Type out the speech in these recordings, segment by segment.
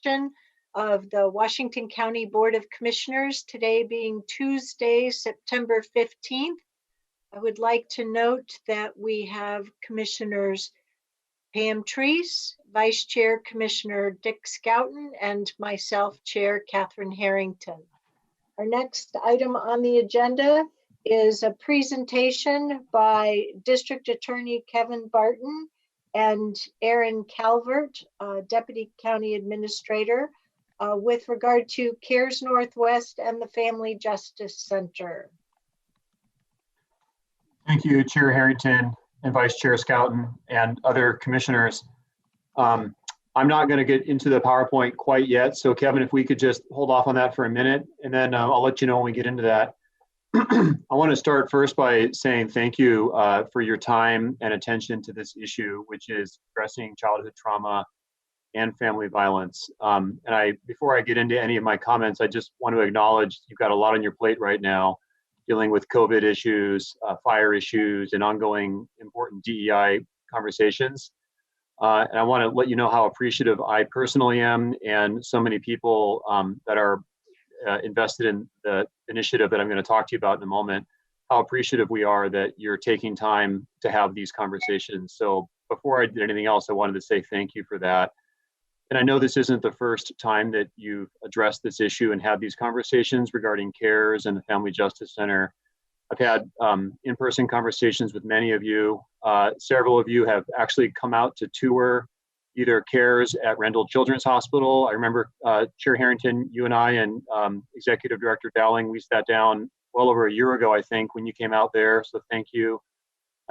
session of the Washington County Board of Commissioners, today being Tuesday, September 15th. I would like to note that we have Commissioners Pam Treese, Vice Chair Commissioner Dick Schouten, and myself, Chair Catherine Harrington. Our next item on the agenda is a presentation by District Attorney Kevin Barton and Aaron Calvert, Deputy County Administrator, with regard to CARES Northwest and the Family Justice Center. Thank you, Chair Harrington and Vice Chair Schouten and other commissioners. I'm not going to get into the PowerPoint quite yet. So Kevin, if we could just hold off on that for a minute, and then I'll let you know when we get into that. I want to start first by saying thank you for your time and attention to this issue, which is addressing childhood trauma and family violence. Before I get into any of my comments, I just want to acknowledge you've got a lot on your plate right now, dealing with COVID issues, fire issues, and ongoing important DEI conversations. And I want to let you know how appreciative I personally am, and so many people that are invested in the initiative that I'm going to talk to you about in a moment, how appreciative we are that you're taking time to have these conversations. So before I did anything else, I wanted to say thank you for that. And I know this isn't the first time that you've addressed this issue and had these conversations regarding CARES and the Family Justice Center. I've had in-person conversations with many of you. Several of you have actually come out to tour either CARES at Rendell Children's Hospital. I remember Chair Harrington, you and I and Executive Director Dowling, we sat down well over a year ago, I think, when you came out there, so thank you.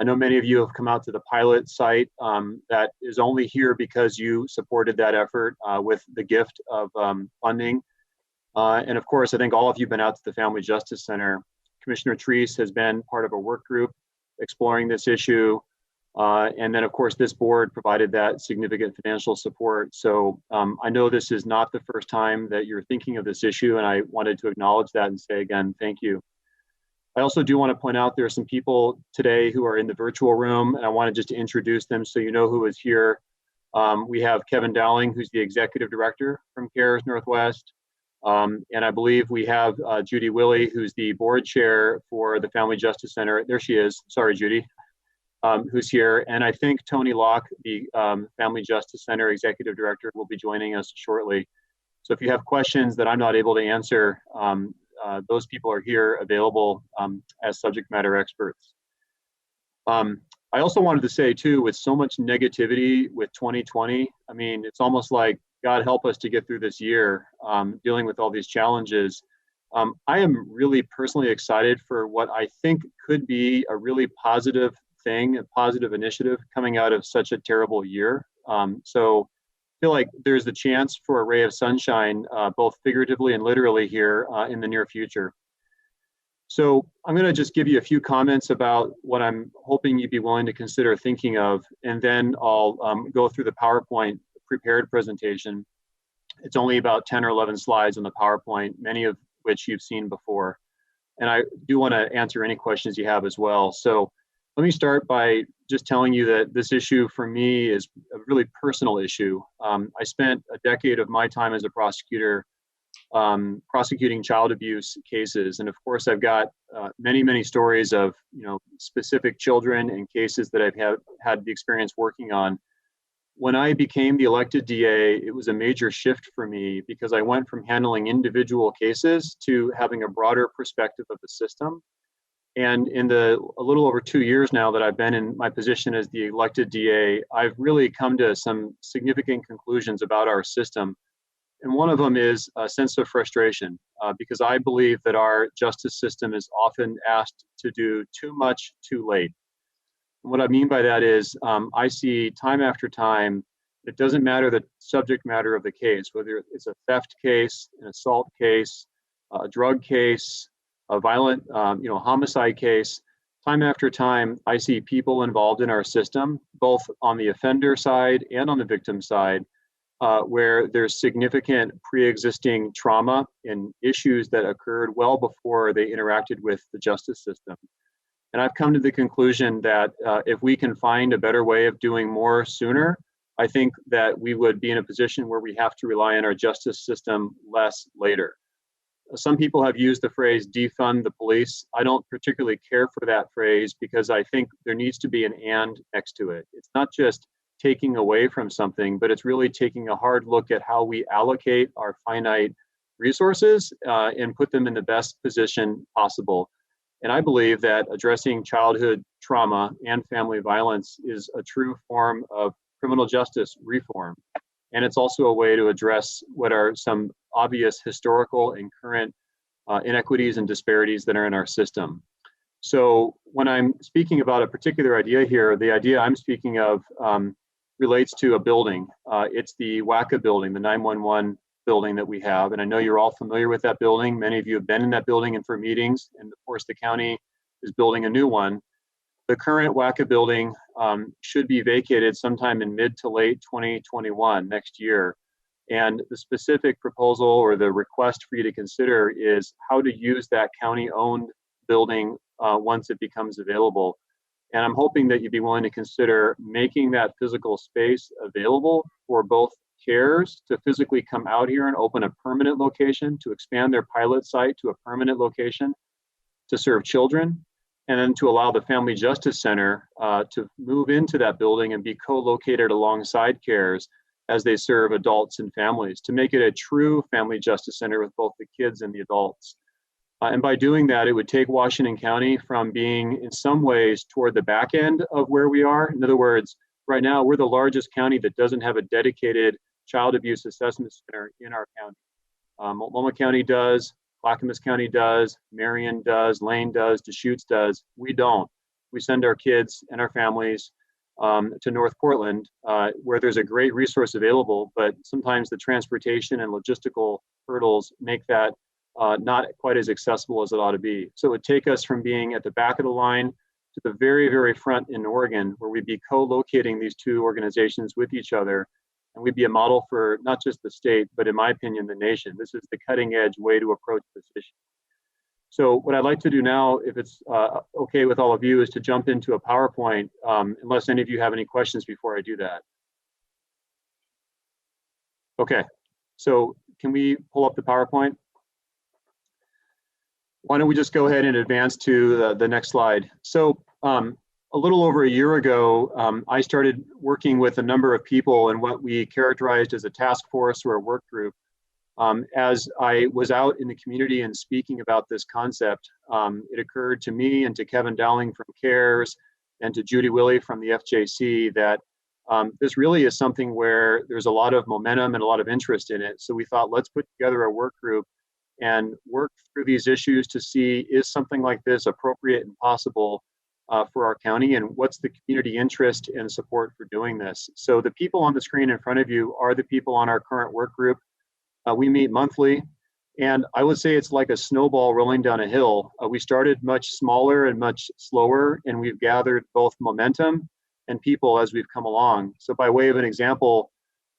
I know many of you have come out to the pilot site that is only here because you supported that effort with the gift of funding. And of course, I think all of you have been out to the Family Justice Center. Commissioner Treese has been part of a work group exploring this issue. And then of course, this board provided that significant financial support. So I know this is not the first time that you're thinking of this issue, and I wanted to acknowledge that and say again, thank you. I also do want to point out there are some people today who are in the virtual room, and I wanted just to introduce them so you know who is here. We have Kevin Dowling, who's the Executive Director from CARES Northwest. And I believe we have Judy Willey, who's the Board Chair for the Family Justice Center. There she is. Sorry, Judy, who's here. And I think Tony Locke, the Family Justice Center Executive Director, will be joining us shortly. So if you have questions that I'm not able to answer, those people are here available as subject matter experts. I also wanted to say too, with so much negativity with 2020, I mean, it's almost like God help us to get through this year dealing with all these challenges. I am really personally excited for what I think could be a really positive thing, a positive initiative coming out of such a terrible year. So I feel like there's the chance for a ray of sunshine, both figuratively and literally here in the near future. So I'm going to just give you a few comments about what I'm hoping you'd be willing to consider thinking of, and then I'll go through the PowerPoint prepared presentation. It's only about 10 or 11 slides on the PowerPoint, many of which you've seen before. And I do want to answer any questions you have as well. So let me start by just telling you that this issue for me is a really personal issue. I spent a decade of my time as a prosecutor prosecuting child abuse cases. And of course, I've got many stories of specific children and cases that I've had the experience working on. When I became the elected DA, it was a major shift for me because I went from handling individual cases to having a broader perspective of the system. And in a little over 2 years now that I've been in my position as the elected DA, I've really come to some significant conclusions about our system. And one of them is a sense of frustration because I believe that our justice system is often asked to do too much too late. And what I mean by that is I see time after time, it doesn't matter the subject matter of the case, whether it's a theft case, an assault case, a drug case, a violent homicide case, time after time, I see people involved in our system, both on the offender side and on the victim side, where there's significant pre-existing trauma and issues that occurred well before they interacted with the justice system. And I've come to the conclusion that if we can find a better way of doing more sooner, I think that we would be in a position where we have to rely on our justice system less later. Some people have used the phrase defund the police. I don't particularly care for that phrase because I think there needs to be an and next to it. It's not just taking away from something, but it's really taking a hard look at how we allocate our finite resources and put them in the best position possible. And I believe that addressing childhood trauma and family violence is a true form of criminal justice reform. And it's also a way to address what are some obvious historical and current inequities and disparities that are in our system. So when I'm speaking about a particular idea here, the idea I'm speaking of relates to a building. It's the WACA building, the 911 building that we have. And I know you're all familiar with that building. Many of you have been in that building and for meetings. And of course, the county is building a new one. The current WACA building should be vacated sometime in mid to late 2021, next year. And the specific proposal or the request for you to consider is how to use that county-owned building once it becomes available. And I'm hoping that you'd be willing to consider making that physical space available for both CARES to physically come out here and open a permanent location, to expand their pilot site to a permanent location to serve children, and then to allow the Family Justice Center to move into that building and be co-located alongside CARES as they serve adults and families, to make it a true Family Justice Center with both the kids and the adults. And by doing that, it would take Washington County from being in some ways toward the back end of where we are. In other words, right now, we're the largest county that doesn't have a dedicated child abuse assessment center in our county. Multnomah County does, Clackamas County does, Marion does, Lane does, Deschutes does. We don't. We send our kids and our families to North Portland, where there's a great resource available, but sometimes the transportation and logistical hurdles make that not quite as accessible as it ought to be. So it would take us from being at the back of the line to the very, very front in Oregon, where we'd be co-locating these two organizations with each other. And we'd be a model for not just the state, but in my opinion, the nation. This is the cutting edge way to approach this issue. So what I'd like to do now, if it's okay with all of you, is to jump into a PowerPoint, unless any of you have any questions before I do that. Okay, so can we pull up the PowerPoint? Why don't we just go ahead and advance to the next slide. So a little over a year ago, I started working with a number of people in what we characterized as a task force or a work group. As I was out in the community and speaking about this concept, it occurred to me and to Kevin Dowling from CARES and to Judy Willey from the FJC that this really is something where there's a lot of momentum and a lot of interest in it. So we thought, let's put together a work group and work through these issues to see, is something like this appropriate and possible for our county, and what's the community interest and support for doing this. So the people on the screen in front of you are the people on our current work group. We meet monthly, and I would say it's like a snowball rolling down a hill. We started much smaller and much slower, and we've gathered both momentum and people as we've come along. So by way of an example,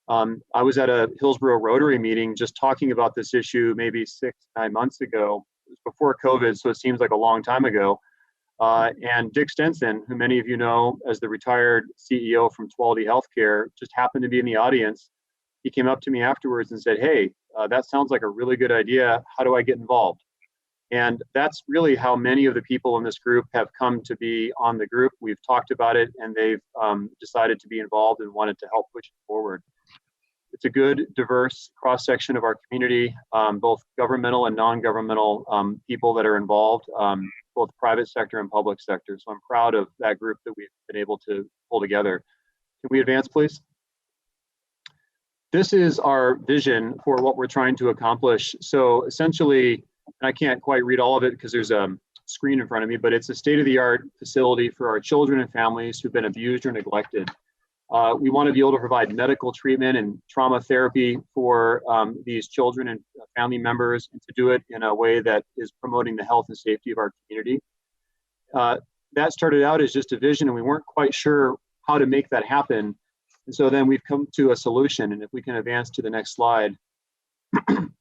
I was at a Hillsborough Rotary meeting just talking about this issue maybe 6-9 months ago. It was before COVID, so it seems like a long time ago. And Dick Stenson, who many of you know as the retired CEO from Twality Healthcare, just happened to be in the audience. He came up to me afterwards and said, hey, that sounds like a really good idea. How do I get involved? And that's really how many of the people in this group have come to be on the group. We've talked about it, and they've decided to be involved and wanted to help push it forward. It's a good, diverse cross-section of our community, both governmental and non-governmental people that are involved, both private sector and public sector. So I'm proud of that group that we've been able to pull together. Can we advance, please? This is our vision for what we're trying to accomplish. So essentially, and I can't quite read all of it because there's a screen in front of me, but it's a state-of-the-art facility for our children and families who've been abused or neglected. We want to be able to provide medical treatment and trauma therapy for these children and family members, and to do it in a way that is promoting the health and safety of our community. That started out as just a vision, and we weren't quite sure how to make that happen. And so then we've come to a solution. And if we can advance to the next slide.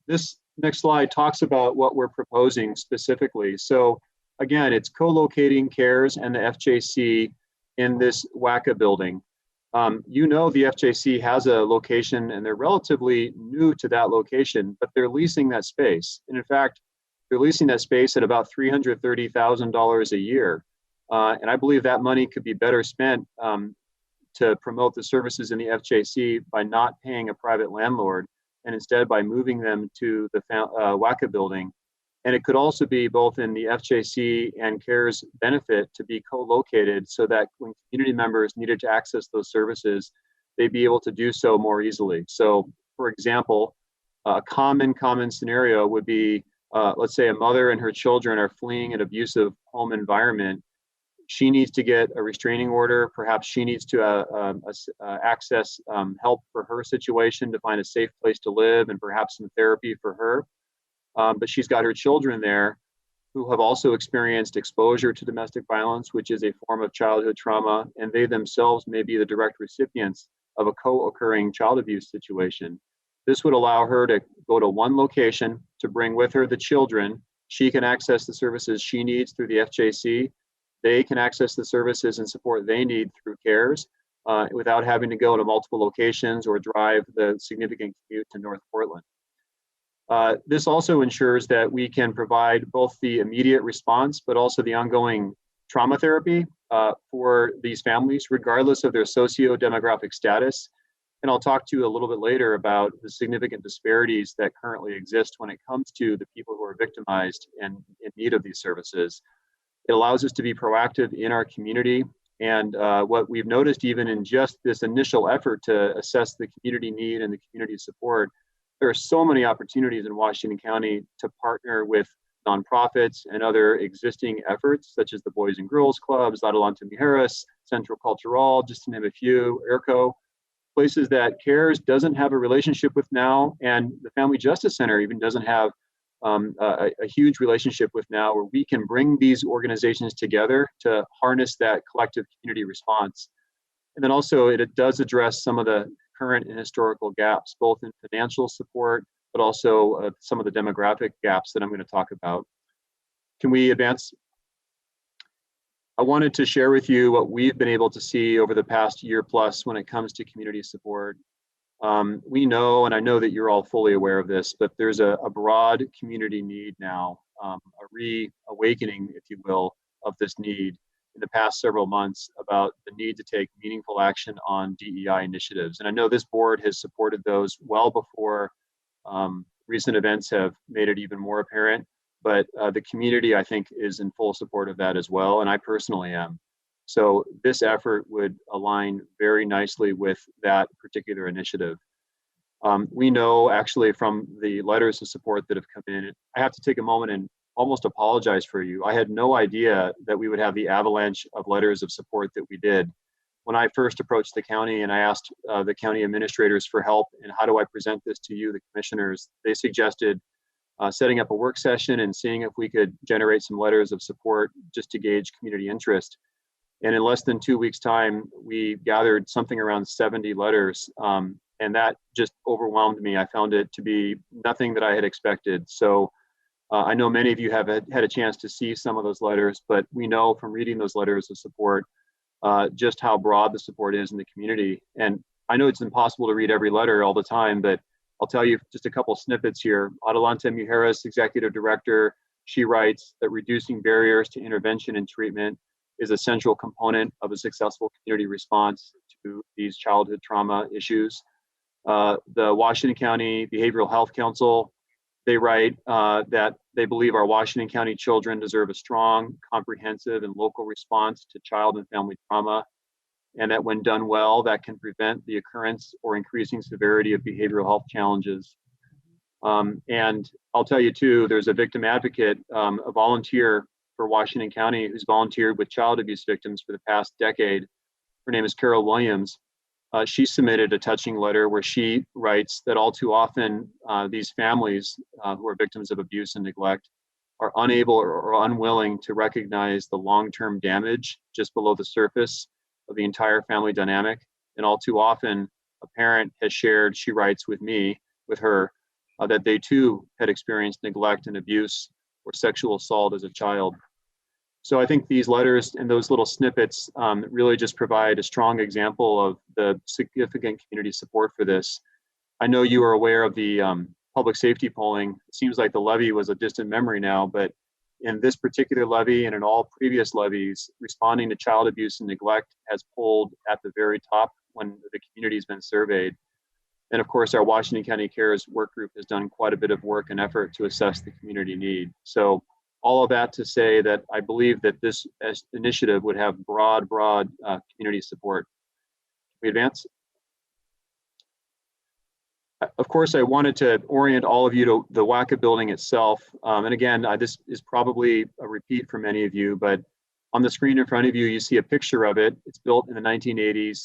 This next slide talks about what we're proposing specifically. So again, it's co-locating CARES and the FJC in this WACA building. You know, the FJC has a location and they're relatively new to that location, but they're leasing that space. And in fact, they're leasing that space at about $330,000 a year. And I believe that money could be better spent to promote the services in the FJC by not paying a private landlord and instead by moving them to the WACA building. And it could also be both in the FJC and CARES benefit to be co-located so that when community members needed to access those services, they'd be able to do so more easily. So for example, a common scenario would be, let's say a mother and her children are fleeing an abusive home environment. She needs to get a restraining order. Perhaps she needs to access help for her situation to find a safe place to live and perhaps some therapy for her. But she's got her children there who have also experienced exposure to domestic violence, which is a form of childhood trauma, and they themselves may be the direct recipients of a co-occurring child abuse situation. This would allow her to go to one location to bring with her the children. She can access the services she needs through the FJC. They can access the services and support they need through CARES without having to go to multiple locations or drive the significant commute to North Portland. This also ensures that we can provide both the immediate response, but also the ongoing trauma therapy for these families, regardless of their socio-demographic status. And I'll talk to you a little bit later about the significant disparities that currently exist when it comes to the people who are victimized and in need of these services. It allows us to be proactive in our community. And what we've noticed even in just this initial effort to assess the community need and the community support, there are so many opportunities in Washington County to partner with nonprofits and other existing efforts, such as the Boys and Girls Clubs, Adelante Mujeres, Centro Cultural, just to name a few, ERCO, places that CARES doesn't have a relationship with now, and the Family Justice Center even doesn't have a huge relationship with now, where we can bring these organizations together to harness that collective community response. And then also it does address some of the current and historical gaps, both in financial support, but also some of the demographic gaps that I'm going to talk about. Can we advance? I wanted to share with you what we've been able to see over the past year plus when it comes to community support. We know, and I know that you're all fully aware of this, but there's a broad community need now, a reawakening, if you will, of this need in the past several months about the need to take meaningful action on DEI initiatives. And I know this board has supported those well before recent events have made it even more apparent, but the community, I think, is in full support of that as well, and I personally am. So this effort would align very nicely with that particular initiative. We know actually from the letters of support that have come in, I have to take a moment and almost apologize for you. I had no idea that we would have the avalanche of letters of support that we did. When I first approached the county and I asked the county administrators for help and how do I present this to you, the commissioners, they suggested setting up a work session and seeing if we could generate some letters of support just to gauge community interest. And in less than 2 weeks' time, we gathered something around 70 letters, and that just overwhelmed me. I found it to be nothing that I had expected. So I know many of you have had a chance to see some of those letters, but we know from reading those letters of support just how broad the support is in the community. And I know it's impossible to read every letter all the time, but I'll tell you just a couple snippets here. Adelante Mujeres, Executive Director, she writes that reducing barriers to intervention and treatment is a central component of a successful community response to these childhood trauma issues. The Washington County Behavioral Health Council, they write that they believe our Washington County children deserve a strong, comprehensive, and local response to child and family trauma, and that when done well, that can prevent the occurrence or increasing severity of behavioral health challenges. And I'll tell you too, there's a victim advocate, a volunteer for Washington County who's volunteered with child abuse victims for the past decade. Her name is Carol Williams. She submitted a touching letter where she writes that all too often these families who are victims of abuse and neglect are unable or unwilling to recognize the long-term damage just below the surface of the entire family dynamic. And all too often, a parent has shared, she writes with her, that they too had experienced neglect and abuse or sexual assault as a child. So I think these letters and those little snippets really just provide a strong example of the significant community support for this. I know you are aware of the public safety polling. It seems like the levy was a distant memory now, but in this particular levy and in all previous levies, responding to child abuse and neglect has polled at the very top when the community's been surveyed. And of course, our Washington County Cares work group has done quite a bit of work and effort to assess the community need. So all of that to say that I believe that this initiative would have broad community support. Can we advance? Of course, I wanted to orient all of you to the WACA building itself. And again, this is probably a repeat for many of you, but on the screen in front of you, you see a picture of it. It's built in the 1980s.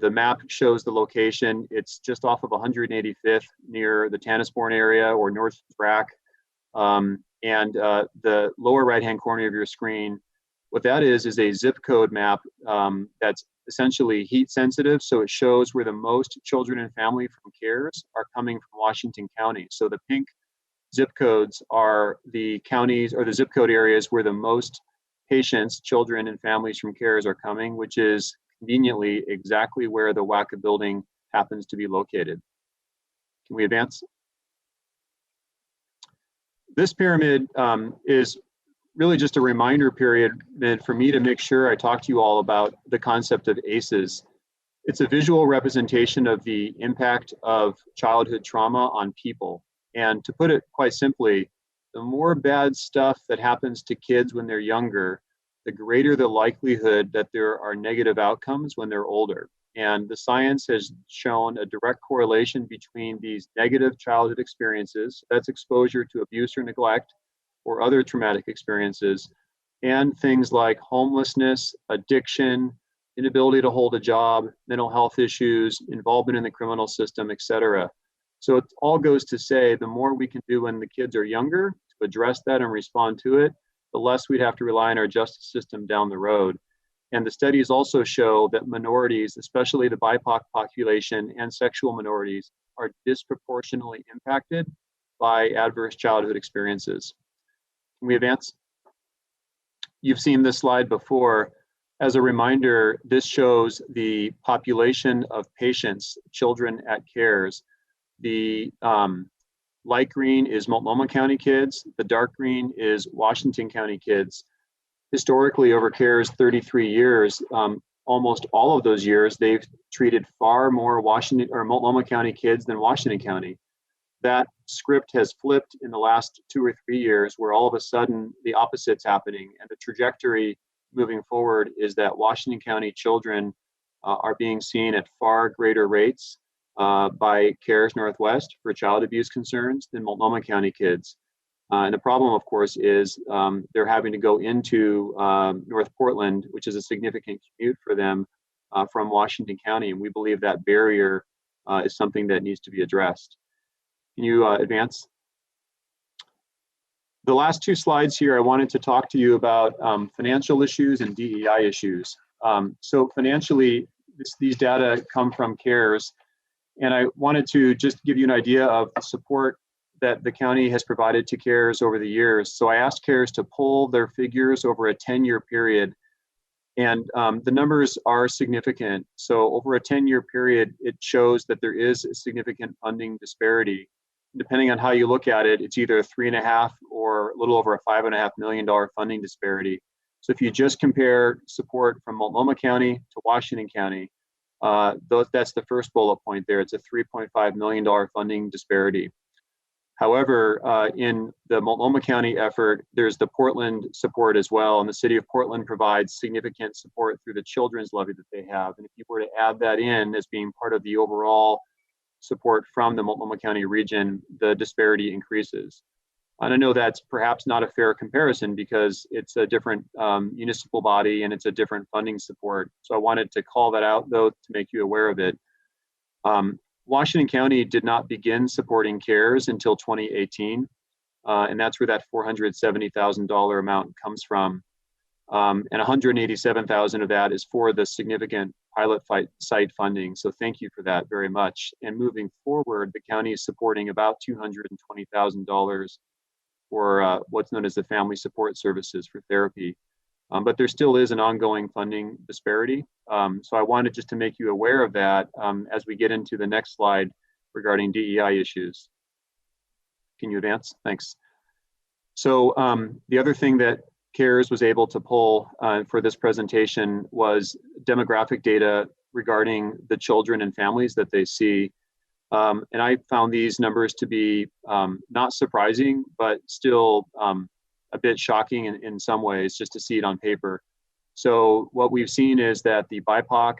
The map shows the location. It's just off of 185th near the Tanasbourne area or North Rack. The lower right-hand corner of your screen, what that is a zip code map that's essentially heat sensitive. So it shows where the most children and family from CARES are coming from Washington County. So the pink zip codes are the counties or the zip code areas where the most patients, children and families from CARES are coming, which is conveniently exactly where the WACA building happens to be located. Can we advance? This pyramid is really just a reminder period for me to make sure I talk to you all about the concept of ACEs. It's a visual representation of the impact of childhood trauma on people. And to put it quite simply, the more bad stuff that happens to kids when they're younger, the greater the likelihood that there are negative outcomes when they're older. And the science has shown a direct correlation between these negative childhood experiences, that's exposure to abuse or neglect, or other traumatic experiences, and things like homelessness, addiction, inability to hold a job, mental health issues, involvement in the criminal system, etc. So it all goes to say the more we can do when the kids are younger to address that and respond to it, the less we'd have to rely on our justice system down the road. And the studies also show that minorities, especially the BIPOC population and sexual minorities, are disproportionately impacted by adverse childhood experiences. Can we advance? You've seen this slide before. As a reminder, this shows the population of patients, children at CARES. The light green is Multnomah County kids. The dark green is Washington County kids. Historically, over CARES 33 years, almost all of those years, they've treated far more Washington or Multnomah County kids than Washington County. That script has flipped in the last 2 or 3 years, where all of a sudden the opposite's happening, and the trajectory moving forward is that Washington County children are being seen at far greater rates by CARES Northwest for child abuse concerns than Multnomah County kids. And the problem, of course, is they're having to go into North Portland, which is a significant commute for them from Washington County, and we believe that barrier is something that needs to be addressed. Can you advance? The last 2 slides here, I wanted to talk to you about financial issues and DEI issues. So financially, these data come from CARES, and I wanted to just give you an idea of the support that the county has provided to CARES over the years. So I asked CARES to pull their figures over a 10-year period, and the numbers are significant. So over a 10-year period, it shows that there is a significant funding disparity. Depending on how you look at it, it's either 3.5 or a little over a $5.5 million funding disparity. So if you just compare support from Multnomah County to Washington County, that's the first bullet point there. It's a $3.5 million funding disparity. However, in the Multnomah County effort, there's the Portland support as well, and the city of Portland provides significant support through the children's levy that they have. And if you were to add that in as being part of the overall support from the Multnomah County region, the disparity increases. And I know that's perhaps not a fair comparison because it's a different municipal body and it's a different funding support. So I wanted to call that out, though, to make you aware of it. Washington County did not begin supporting CARES until 2018, and that's where that $470,000 amount comes from. And $187,000 of that is for the significant pilot site funding. So thank you for that very much. And moving forward, the county is supporting about $220,000 for what's known as the family support services for therapy. But there still is an ongoing funding disparity. So I wanted just to make you aware of that as we get into the next slide regarding DEI issues. Can you advance? Thanks. So the other thing that CARES was able to pull for this presentation was demographic data regarding the children and families that they see. And I found these numbers to be not surprising, but still a bit shocking in some ways, just to see it on paper. So what we've seen is that the BIPOC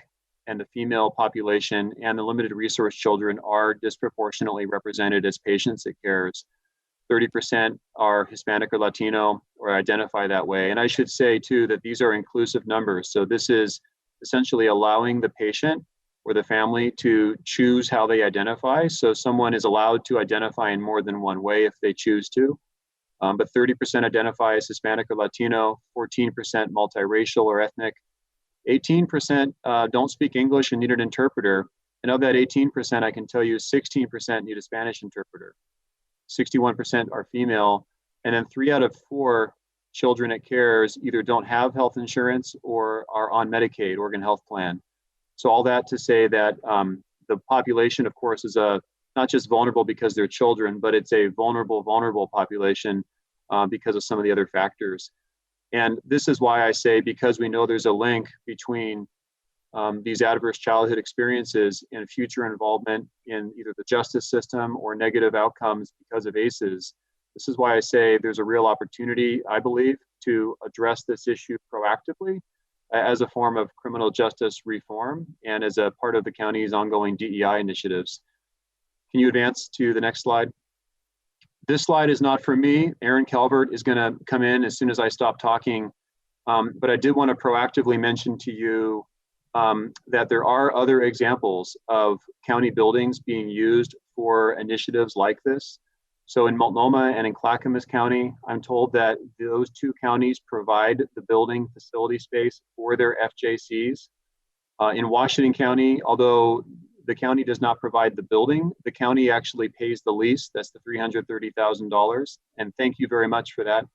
and the female population and the limited resource children are disproportionately represented as patients at CARES. 30% are Hispanic or Latino or identify that way. And I should say too that these are inclusive numbers. So this is essentially allowing the patient or the family to choose how they identify. So someone is allowed to identify in more than one way if they choose to. But 30% identify as Hispanic or Latino, 14% multiracial or ethnic, 18% don't speak English and need an interpreter. And of that 18%, I can tell you 16% need a Spanish interpreter. 61% are female, and then 3 out of 4 children at CARES either don't have health insurance or are on Medicaid, Oregon Health Plan. So all that to say that the population, of course, is not just vulnerable because they're children, but it's a vulnerable population because of some of the other factors. And this is why I say, because we know there's a link between these adverse childhood experiences and future involvement in either the justice system or negative outcomes because of ACEs. This is why I say there's a real opportunity, I believe, to address this issue proactively as a form of criminal justice reform and as a part of the county's ongoing DEI initiatives. Can you advance to the next slide? This slide is not for me. Aaron Calvert is going to come in as soon as I stop talking. But I did want to proactively mention to you that there are other examples of county buildings being used for initiatives like this. So in Multnomah and in Clackamas County, I'm told that those 2 counties provide the building facility space for their FJCs. In Washington County, although the county does not provide the building, the county actually pays the lease. That's the $330,000. And thank you very much for that.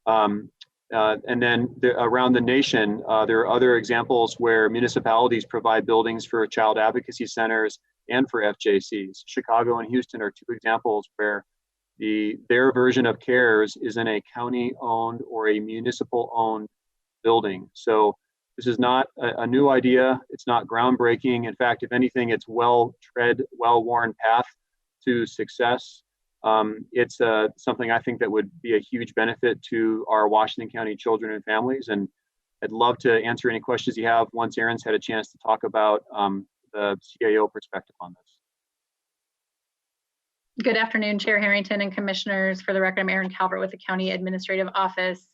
And then around the nation, there are other examples where municipalities provide buildings for child advocacy centers and for FJCs. Chicago and Houston are 2 examples where their version of CARES is in a county-owned or a municipal-owned building. So this is not a new idea. It's not groundbreaking. In fact, if anything, it's well-worn path to success. It's something I think that would be a huge benefit to our Washington County children and families. And I'd love to answer any questions you have once Aaron's had a chance to talk about the CAO perspective on this. Good afternoon, Chair Harrington and Commissioners. For the record, I'm Erin Calvert with the County Administrative Office.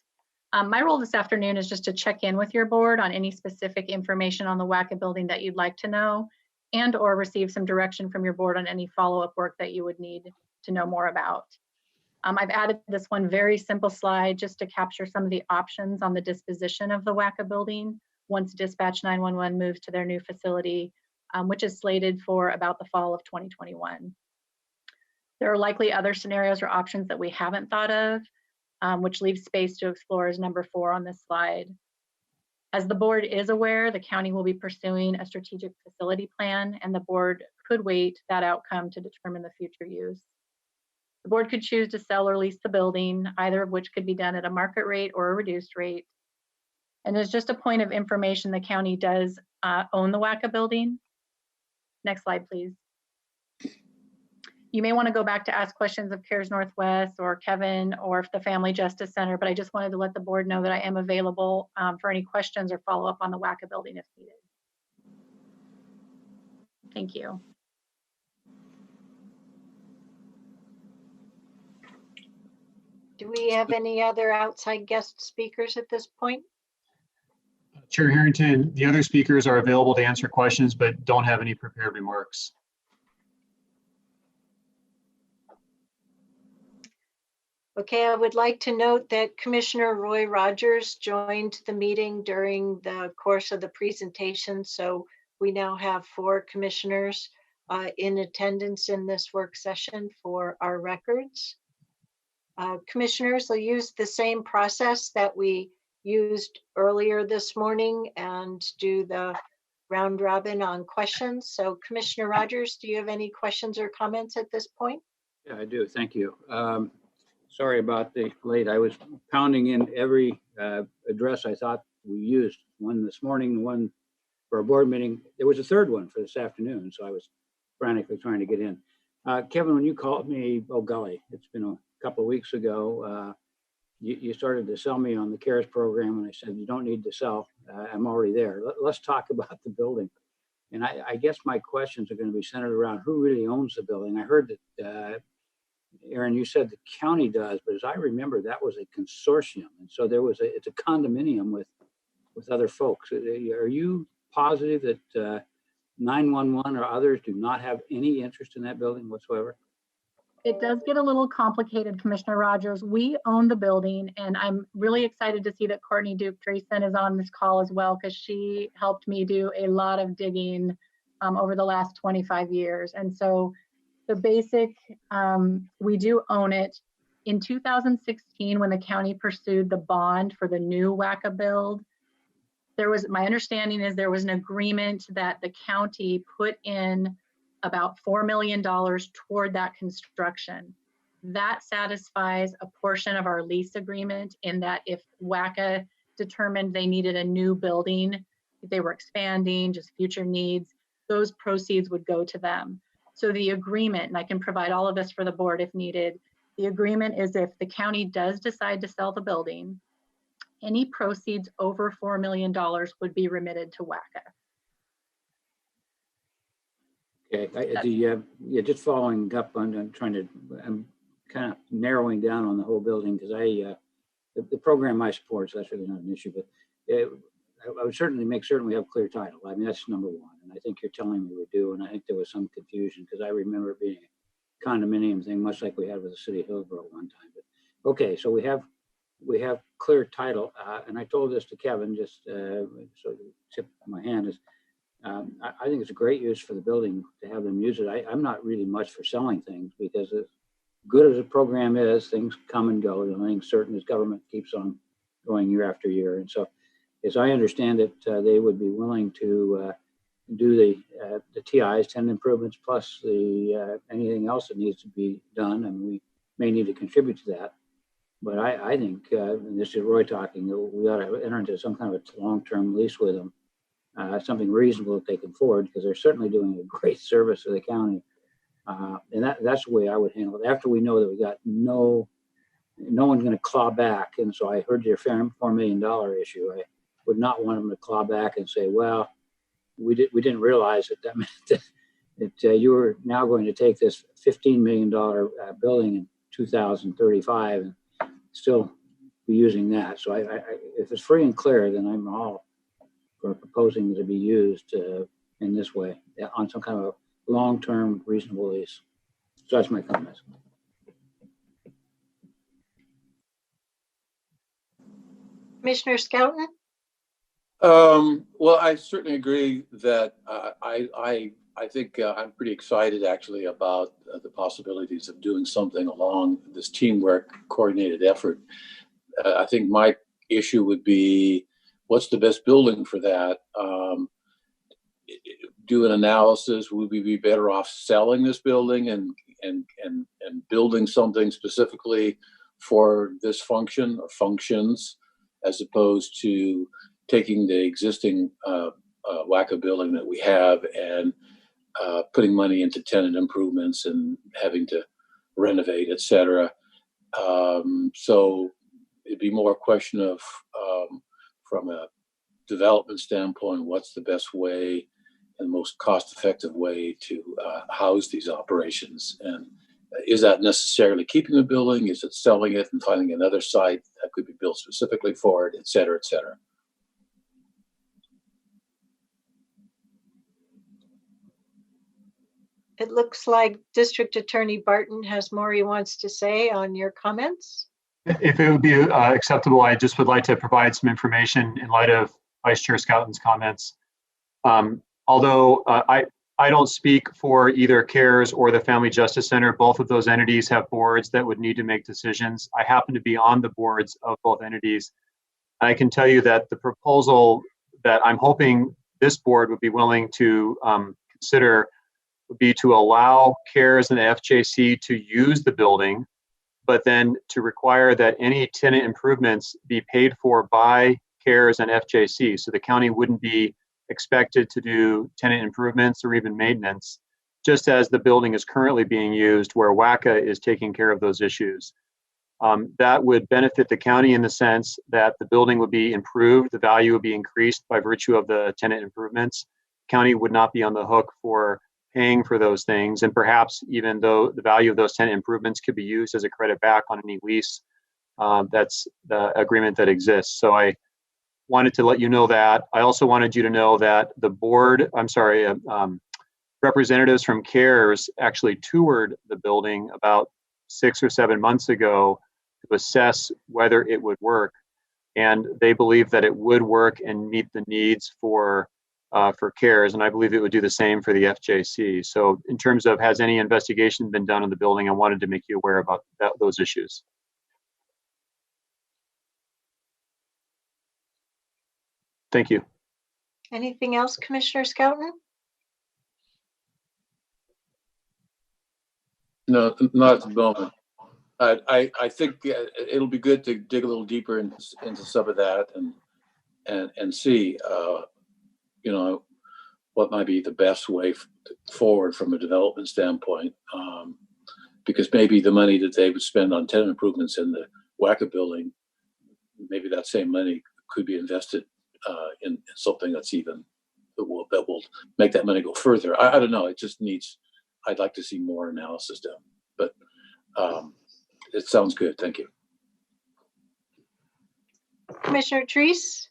My role this afternoon is just to check in with your board on any specific information on the WACA building that you'd like to know, and or receive some direction from your board on any follow-up work that you would need to know more about. I've added this one very simple slide just to capture some of the options on the disposition of the WACA building once Dispatch 911 moves to their new facility, which is slated for about the fall of 2021. There are likely other scenarios or options that we haven't thought of, which leaves space to explore as number 4 on this slide. As the board is aware, the county will be pursuing a strategic facility plan, and the board could wait that outcome to determine the future use. The board could choose to sell or lease the building, either of which could be done at a market rate or a reduced rate. And as just a point of information, the county does own the WACA building. Next slide, please. You may want to go back to ask questions of CARES Northwest or Kevin or the Family Justice Center, but I just wanted to let the board know that I am available for any questions or follow up on the WACA building if needed. Thank you. Do we have any other outside guest speakers at this point? Chair Harrington, the other speakers are available to answer questions, but don't have any prepared remarks. Okay, I would like to note that Commissioner Roy Rogers joined the meeting during the course of the presentation, so we now have 4 commissioners in attendance in this work session for our records. Commissioners will use the same process that we used earlier this morning and do the round robin on questions. So Commissioner Rogers, do you have any questions or comments at this point? Yeah, I do. Thank you. Sorry about the late. I was pounding in every address I thought we used. One this morning, one for a board meeting. There was a third one for this afternoon, so I was frantically trying to get in. Kevin, when you called me, oh golly, it's been a couple of weeks ago, you started to sell me on the CARES program, and I said, you don't need to sell. I'm already there. Let's talk about the building. And I guess my questions are going to be centered around who really owns the building. I heard that, Aaron, you said the county does, but as I remember, that was a consortium. And so it's a condominium with other folks. Are you positive that 911 or others do not have any interest in that building whatsoever? It does get a little complicated, Commissioner Rogers. We own the building, and I'm really excited to see that Courtney Duke-Dreesen is on this call as well, because she helped me do a lot of digging over the last 25 years. And so the basic, we do own it. In 2016, when the county pursued the bond for the new WACA build, my understanding is there was an agreement that the county put in about $4 million toward that construction. That satisfies a portion of our lease agreement, in that if WACA determined they needed a new building, if they were expanding, just future needs, those proceeds would go to them. So the agreement, and I can provide all of this for the board if needed, the agreement is if the county does decide to sell the building, any proceeds over $4 million would be remitted to WACA. Okay, just following up on I'm kind of narrowing down on the whole building, because the program I support, so that's really not an issue, but I would certainly make certain we have clear title. I mean, that's number one. And I think you're telling me we do. And I think there was some confusion, because I remember it being a condominium thing, much like we had with the city of Hillsborough one time. But okay, so we have clear title. And I told this to Kevin, just so the tip of my hand is, I think it's a great use for the building to have them use it. I'm not really much for selling things, because as good as a program is, things come and go. And I think certain as government keeps on going year after year. And so, as I understand it, they would be willing to do the TIs, tenant improvements, plus the anything else that needs to be done. And we may need to contribute to that. But I think, and this is Roy talking, we ought to enter into some kind of a long-term lease with them, something reasonable that they can afford, because they're certainly doing a great service to the county. And that's the way I would handle it. After we know that we got no one's going to claw back. And so I heard your $4 million issue. I would not want them to claw back and say, well, we didn't realize that meant that you were now going to take this $15 million building in 2035 and still be using that. So I if it's free and clear, then I'm all for proposing to be used in this way on some kind of a long-term reasonable lease. So that's my comments. Commissioner Skelton? Well, I certainly agree that I think I'm pretty excited actually about the possibilities of doing something along this teamwork coordinated effort. I think my issue would be, what's the best building for that? Do an analysis. Would we be better off selling this building and building something specifically for this function or functions, as opposed to taking the existing WACA building that we have and putting money into tenant improvements and having to renovate, et cetera. So it'd be more a question of, from a development standpoint, what's the best way and the most cost-effective way to house these operations? And is that necessarily keeping the building? Is it selling it and finding another site that could be built specifically for it, et cetera, et cetera? It looks like District Attorney Barton has more he wants to say on your comments. If it would be acceptable, I just would like to provide some information in light of Vice Chair Skelton's comments. Although I don't speak for either CARES or the Family Justice Center, both of those entities have boards that would need to make decisions. I happen to be on the boards of both entities. I can tell you that the proposal that I'm hoping this board would be willing to consider would be to allow CARES and FJC to use the building, but then to require that any tenant improvements be paid for by CARES and FJC. So the county wouldn't be expected to do tenant improvements or even maintenance, just as the building is currently being used where WACA is taking care of those issues. That would benefit the county in the sense that the building would be improved, the value would be increased by virtue of the tenant improvements. County would not be on the hook for paying for those things, and perhaps even though the value of those tenant improvements could be used as a credit back on any lease, that's the agreement that exists. So I wanted to let you know that. I also wanted you to know that the board, representatives from CARES actually toured the building about 6 or 7 months ago to assess whether it would work. And they believe that it would work and meet the needs for CARES, and I believe it would do the same for the FJC. So in terms of has any investigation been done on the building, I wanted to make you aware about those issues. Thank you. Anything else, Commissioner Scouten? No, not at the moment. I think it'll be good to dig a little deeper into some of that and see, what might be the best way forward from a development standpoint. Because maybe the money that they would spend on tenant improvements in the WACA building, maybe that same money could be invested in something that's even that will make that money go further. I don't know. It just needs. I'd like to see more analysis done, but it sounds good. Thank you. Commissioner Treese?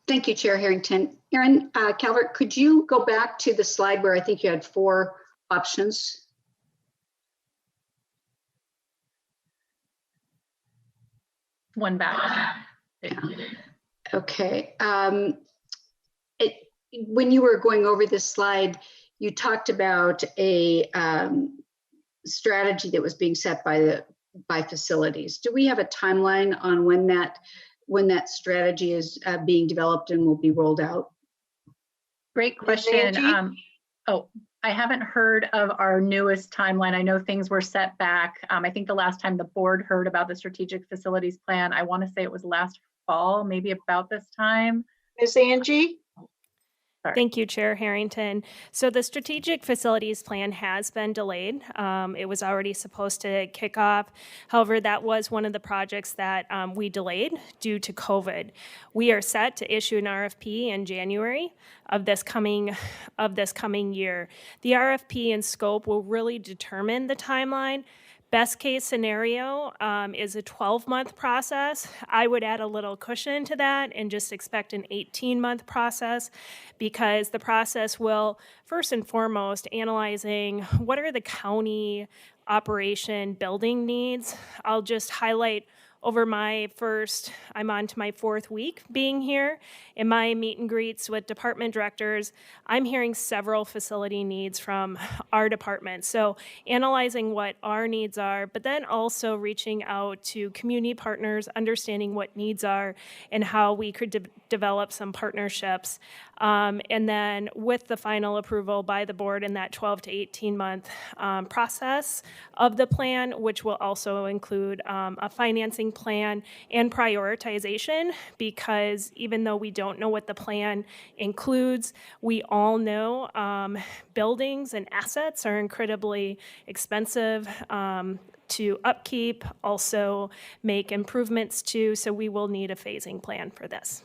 Thank you, Chair Harrington. Aaron Calvert, could you go back to the slide where I think you had 4 options? One back. Okay. When you were going over this slide, you talked about a strategy that was being set by facilities. Do we have a timeline on when that strategy is being developed and will be rolled out? Great question. Angie? I haven't heard of our newest timeline. I know things were set back. I think the last time the board heard about the strategic facilities plan, I want to say it was last fall, maybe about this time. Ms. Angie? Sorry. Thank you, Chair Harrington. So the strategic facilities plan has been delayed. It was already supposed to kick off. However, that was one of the projects that we delayed due to COVID. We are set to issue an RFP in January of this coming year. The RFP and scope will really determine the timeline. Best case scenario is a 12-month process. I would add a little cushion to that and just expect an 18-month process, because the process will first and foremost analyzing what are the county operation building needs. I'll just highlight over I'm on to my 4th week being here. In my meet and greets with department directors, I'm hearing several facility needs from our department. So analyzing what our needs are, but then also reaching out to community partners, understanding what needs are and how we could develop some partnerships. And then with the final approval by the board in that 12 to 18 month process of the plan, which will also include a financing plan and prioritization, because even though we don't know what the plan includes, we all know buildings and assets are incredibly expensive to upkeep, also make improvements to, so we will need a phasing plan for this.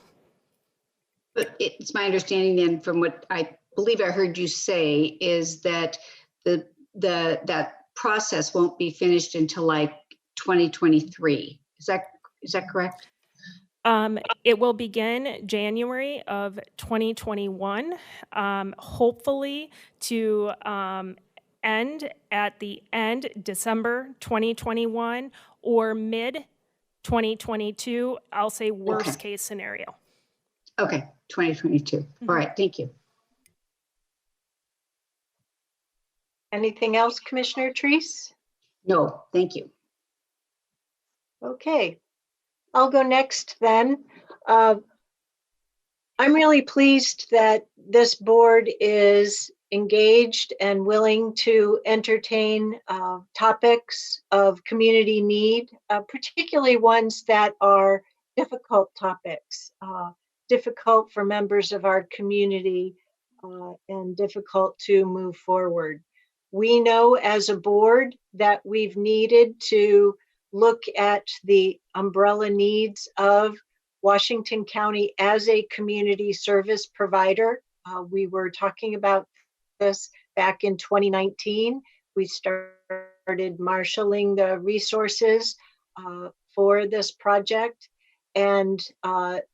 But it's my understanding then, from what I believe I heard you say, is that that process won't be finished until like 2023. Is that correct? It will begin January of 2021, hopefully to end at the end December 2021 or mid 2022. I'll say worst case scenario. Okay, 2022. All right, thank you. Anything else, Commissioner Treese? No, thank you. Okay, I'll go next then. I'm really pleased that this board is engaged and willing to entertain topics of community need, particularly ones that are difficult topics, difficult for members of our community and difficult to move forward. We know as a board that we've needed to look at the umbrella needs of Washington County as a community service provider. We were talking about this back in 2019. We started marshaling the resources for this project, and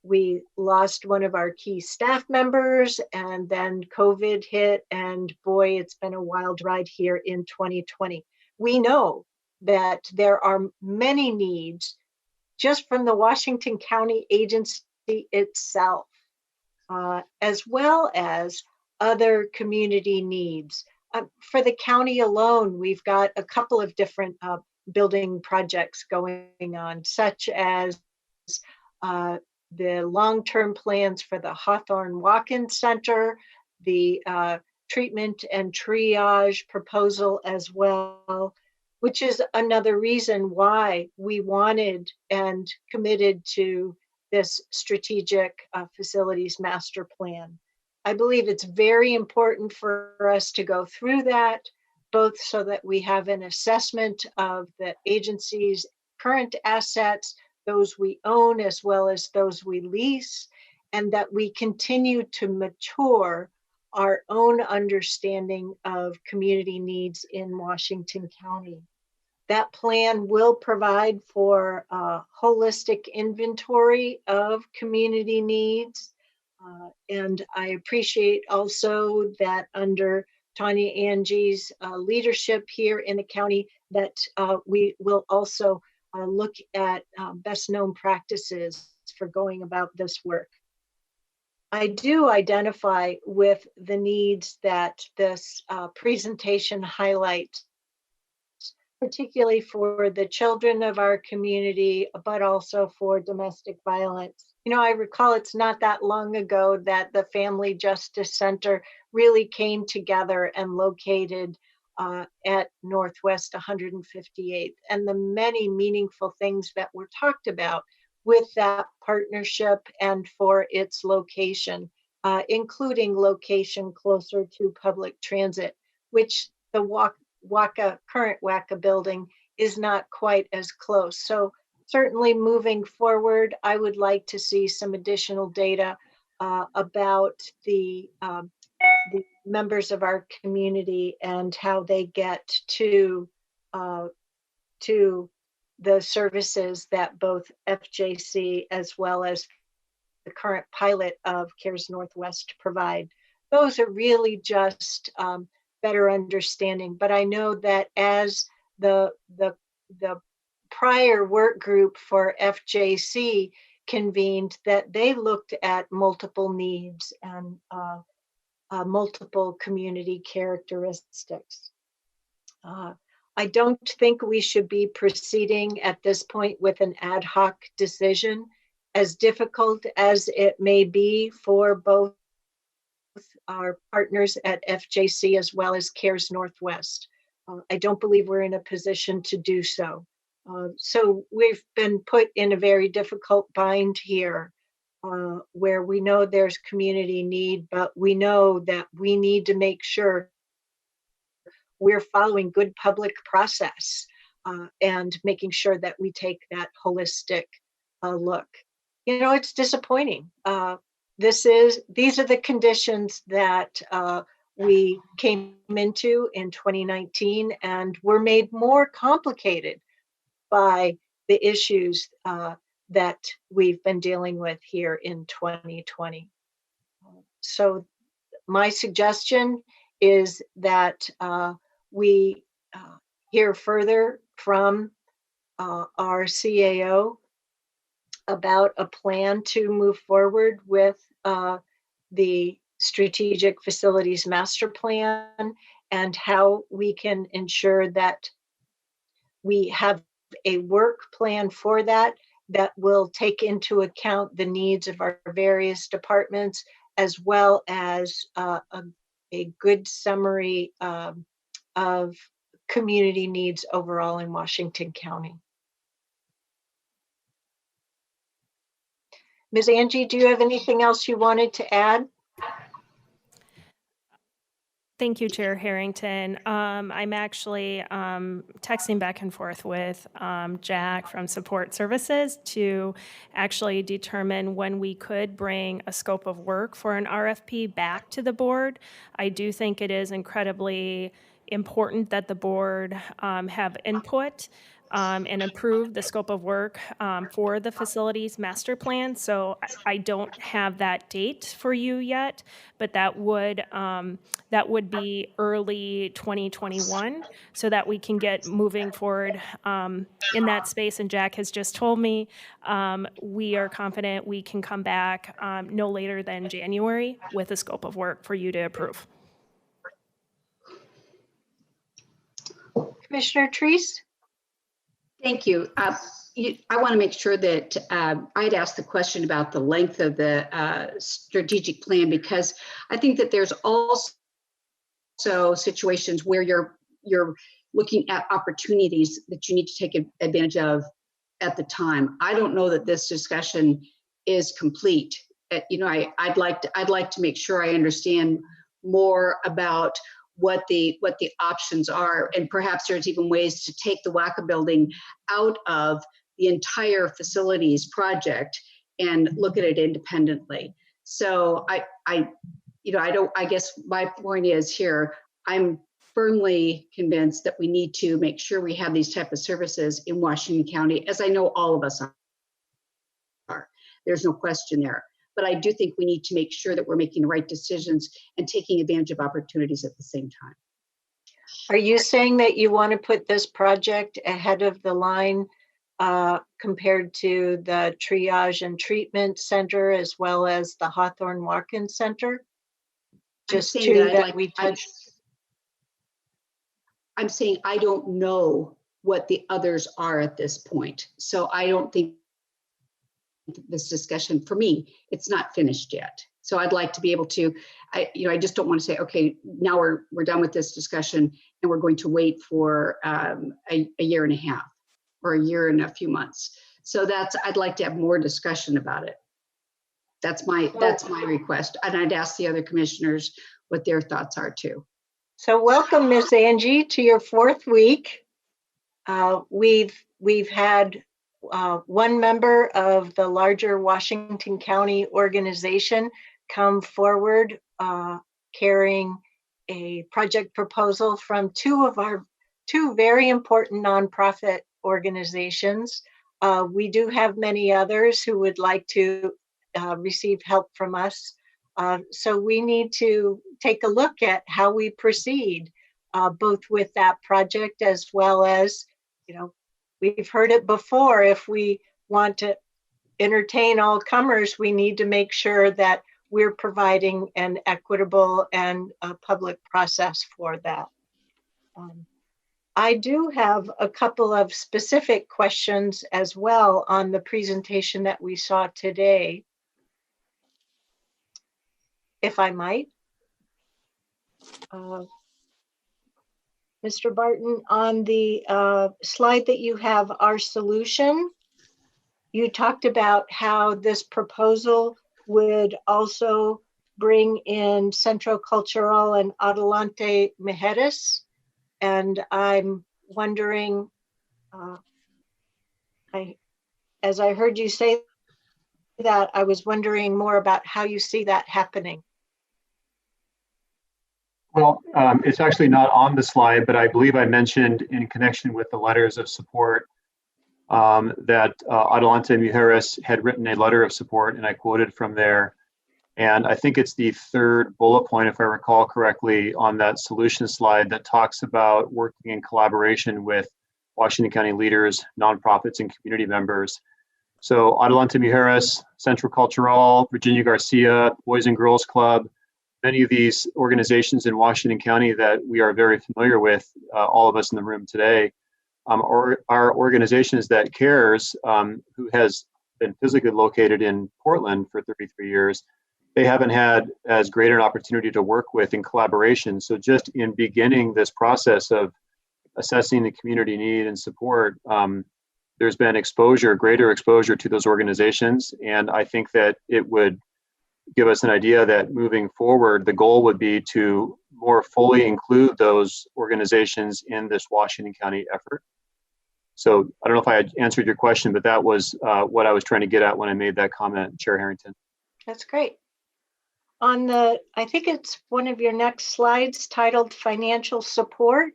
we lost one of our key staff members, and then COVID hit, and boy, it's been a wild ride here in 2020. We know that there are many needs just from the Washington County agency itself, as well as other community needs. For the county alone, we've got a couple of different building projects going on, such as the long-term plans for the Hawthorne Walk-In Center, the treatment and triage proposal as well, which is another reason why we wanted and committed to this strategic facilities master plan. I believe it's very important for us to go through that, both so that we have an assessment of the agency's current assets, those we own as well as those we lease, and that we continue to mature our own understanding of community needs in Washington County. That plan will provide for a holistic inventory of community needs. And I appreciate also that under Tanya Angie's leadership here in the county, that we will also look at best known practices for going about this work. I do identify with the needs that this presentation highlights, particularly for the children of our community, but also for domestic violence. You know, I recall it's not that long ago that the Family Justice Center really came together and located at Northwest 158th, and the many meaningful things that were talked about with that partnership and for its location, including location closer to public transit, which the current WACA building is not quite as close. So certainly moving forward, I would like to see some additional data about the members of our community and how they get to the services that both FJC as well as the current pilot of CARES Northwest provide. Those are really just better understanding. But I know that as the prior work group for FJC convened, that they looked at multiple needs and multiple community characteristics. I don't think we should be proceeding at this point with an ad hoc decision, as difficult as it may be for both our partners at FJC as well as CARES Northwest. I don't believe we're in a position to do so. So we've been put in a very difficult bind here, where we know there's community need, but we know that we need to make sure we're following good public process and making sure that we take that holistic look. You know, it's disappointing. These are the conditions that we came into in 2019 and were made more complicated by the issues that we've been dealing with here in 2020. So my suggestion is that we hear further from our CAO about a plan to move forward with the Strategic Facilities Master Plan and how we can ensure that we have a work plan for that will take into account the needs of our various departments, as well as a good summary of community needs overall in Washington County. Ms. Angie, do you have anything else you wanted to add? Thank you, Chair Harrington. I'm actually texting back and forth with Jack from Support Services to actually determine when we could bring a scope of work for an RFP back to the board. I do think it is incredibly important that the board have input and approve the scope of work for the facilities master plan. So I don't have that date for you yet, but that would be early 2021 so that we can get moving forward in that space. And Jack has just told me we are confident we can come back no later than January with a scope of work for you to approve. Commissioner Treese? Thank you. I want to make sure that I'd asked the question about the length of the strategic plan, because I think that there's also situations where you're looking at opportunities that you need to take advantage of at the time. I don't know that this discussion is complete. I'd like to make sure I understand more about what the options are, and perhaps there's even ways to take the WACA building out of the entire facilities project and look at it independently. So I guess my point is here, I'm firmly convinced that we need to make sure we have these type of services in Washington County, as I know all of us are. There's no question there. But I do think we need to make sure that we're making the right decisions and taking advantage of opportunities at the same time. Are you saying that you want to put this project ahead of the line compared to the triage and treatment center, as well as the Hawthorne Walk-In Center? Just two that we touched. I'm saying I don't know what the others are at this point. So I don't think this discussion, for me, it's not finished yet. So I'd like to be able to, I just don't want to say, okay, now we're done with this discussion and we're going to wait for a year and a half or a year and a few months. So I'd like to have more discussion about it. That's my request. And I'd ask the other commissioners what their thoughts are too. So welcome, Ms. Angie, to your fourth week. We've had one member of the larger Washington County organization come forward carrying a project proposal from two very important nonprofit organizations. We do have many others who would like to receive help from us. So we need to take a look at how we proceed, both with that project as well as, we've heard it before. If we want to entertain all comers, we need to make sure that we're providing an equitable and public process for that. I do have a couple of specific questions as well on the presentation that we saw today, if I might. Mr. Barton, on the slide that you have, our solution, you talked about how this proposal would also bring in Centro Cultural and Adelante Mujeres. And I'm wondering, as I heard you say that, I was wondering more about how you see that happening. Well, it's actually not on the slide, but I believe I mentioned in connection with the letters of support that Adelante Mujeres had written a letter of support, and I quoted from there. And I think it's the third bullet point, if I recall correctly, on that solution slide that talks about working in collaboration with Washington County leaders, nonprofits, and community members. So Adelante Mujeres, Centro Cultural, Virginia Garcia, Boys and Girls Club, many of these organizations in Washington County that we are very familiar with, all of us in the room today, or our organizations that CARES, who has been physically located in Portland for 33 years, they haven't had as great an opportunity to work with in collaboration. So just in beginning this process of assessing the community need and support, there's been greater exposure to those organizations. And I think that it would give us an idea that moving forward, the goal would be to more fully include those organizations in this Washington County effort. So I don't know if I answered your question, but that was what I was trying to get at when I made that comment, Chair Harrington. That's great. I think it's one of your next slides titled Financial Support.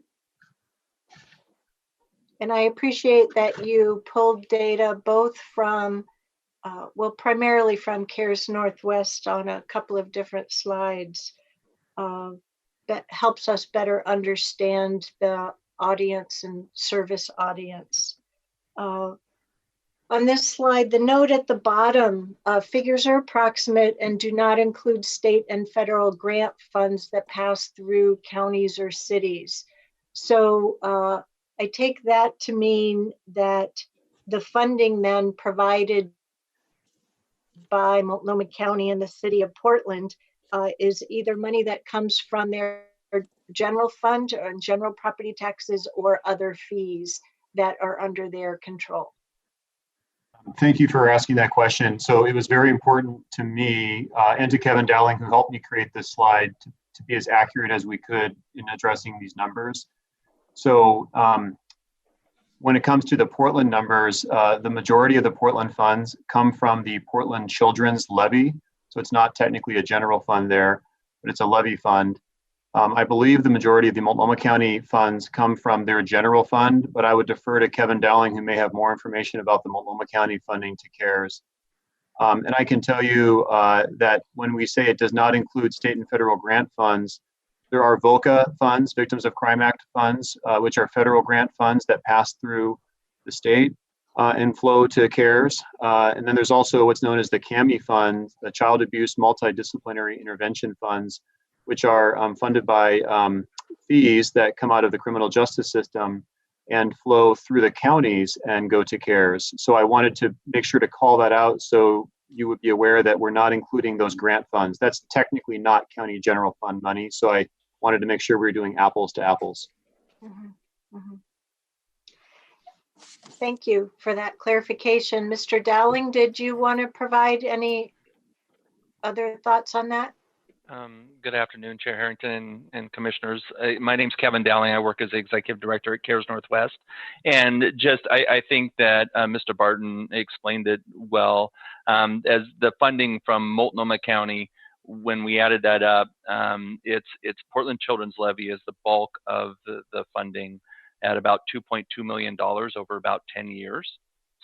And I appreciate that you pulled data both from, primarily from CARES Northwest on a couple of different slides. That helps us better understand the audience and service audience. On this slide, the note at the bottom, figures are approximate and do not include state and federal grant funds that pass through counties or cities. So I take that to mean that the funding then provided by Multnomah County and the city of Portland is either money that comes from their general fund or general property taxes or other fees that are under their control. Thank you for asking that question. So it was very important to me and to Kevin Dowling, who helped me create this slide, to be as accurate as we could in addressing these numbers. So when it comes to the Portland numbers, the majority of the Portland funds come from the Portland Children's Levy. So it's not technically a general fund there, but it's a levy fund. I believe the majority of the Multnomah County funds come from their general fund, but I would defer to Kevin Dowling, who may have more information about the Multnomah County funding to CARES. And I can tell you that when we say it does not include state and federal grant funds, there are VOCA funds, Victims of Crime Act funds, which are federal grant funds that pass through the state and flow to CARES. And then there's also what's known as the CAMI fund, the Child Abuse Multidisciplinary Intervention Funds, which are funded by fees that come out of the criminal justice system and flow through the counties and go to CARES. So I wanted to make sure to call that out so you would be aware that we're not including those grant funds. That's technically not county general fund money. So I wanted to make sure we were doing apples to apples. Mm-hmm. Mm-hmm. Thank you for that clarification. Mr. Dowling, did you want to provide any other thoughts on that? Good afternoon, Chair Harrington and commissioners. My name's Kevin Dowling. I work as the Executive Director at CARES Northwest. And I think that Mr. Barton explained it well. As the funding from Multnomah County, when we added that up, it's Portland Children's Levy is the bulk of the funding at about $2.2 million over about 10 years.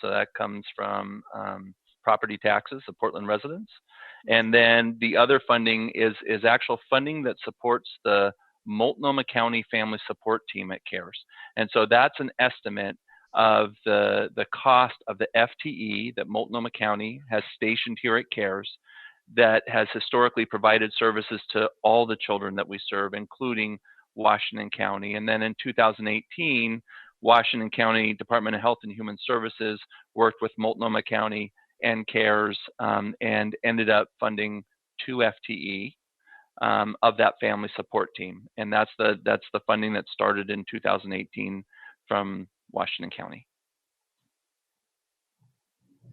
So that comes from property taxes of Portland residents. And then the other funding is actual funding that supports the Multnomah County Family Support Team at CARES. And so that's an estimate of the cost of the FTE that Multnomah County has stationed here at CARES that has historically provided services to all the children that we serve, including Washington County. And then in 2018, Washington County Department of Health and Human Services worked with Multnomah County and CARES and ended up funding 2 FTE of that family support team. And that's the funding that started in 2018 from Washington County.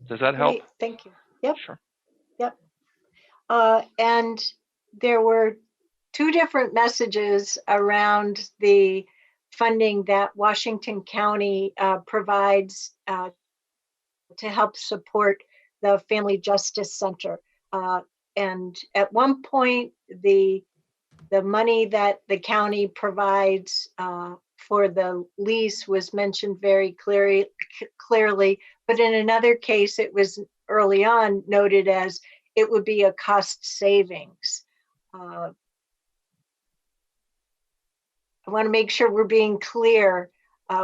Does that help? Great, thank you. Yep. Sure. Yep. And there were 2 different messages around the funding that Washington County provides to help support the Family Justice Center. And at one point, the money that the county provides for the lease was mentioned very clearly, but in another case, it was early on noted as it would be a cost savings. I want to make sure we're being clear.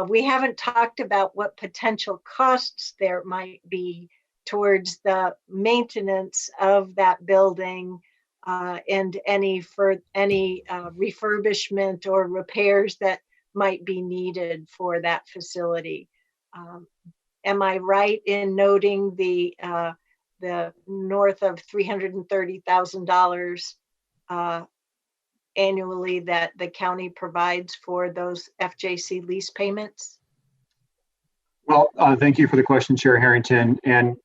We haven't talked about what potential costs there might be towards the maintenance of that building and any refurbishment or repairs that might be needed for that facility. Am I right in noting the north of $330,000 annually that the county provides for those FJC lease payments? Well, thank you for the question, Chair Harrington. And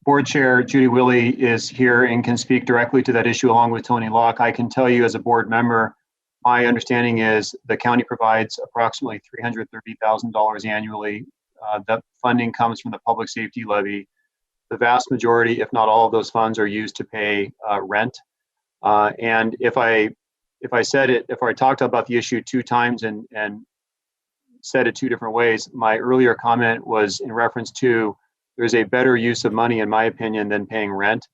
Board Chair Judy Willey is here and can speak directly to that issue along with Tony Locke. I can tell you as a board member, my understanding is the county provides approximately $330,000 annually. That funding comes from the public safety levy. The vast majority, if not all of those funds, are used to pay rent. And if I talked about the issue two times and said it two different ways, my earlier comment was in reference to there's a better use of money, in my opinion, than paying rent.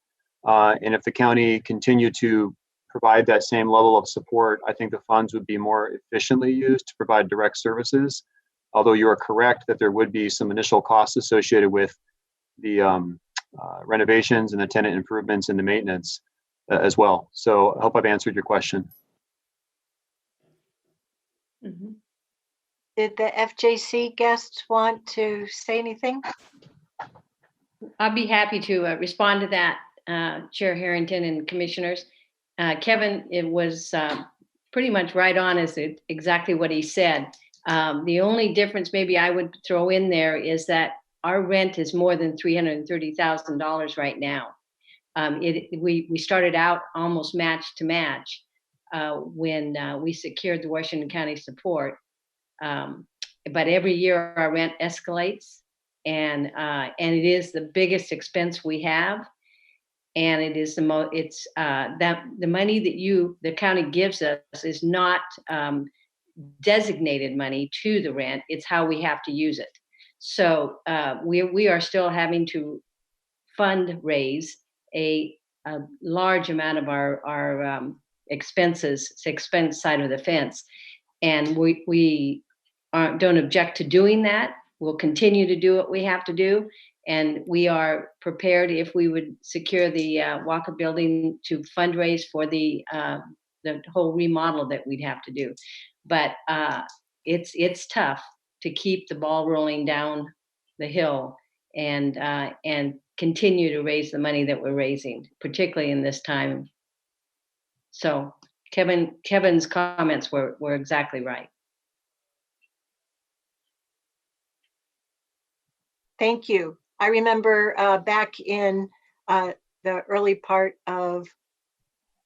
And if the county continued to provide that same level of support, I think the funds would be more efficiently used to provide direct services. Although you are correct that there would be some initial costs associated with the renovations and the tenant improvements and the maintenance as well. So I hope I've answered your question. Mhm. Did the FJC guests want to say anything? I'd be happy to respond to that, Chair Harrington and commissioners. Kevin, it was pretty much right on as exactly what he said. The only difference maybe I would throw in there is that our rent is more than $330,000 right now. We started out almost match to match when we secured the Washington County support. But every year our rent escalates, and it is the biggest expense we have, and it is the money that the county gives us is not designated money to the rent. It's how we have to use it. So we are still having to fundraise a large amount of our expense side of the fence, and we don't object to doing that. We'll continue to do what we have to do, and we are prepared if we would secure the Walker Building to fundraise for the whole remodel that we'd have to do. But it's tough to keep the ball rolling down the hill and continue to raise the money that we're raising, particularly in this time. So Kevin's comments were exactly right. Thank you. I remember back in the early part of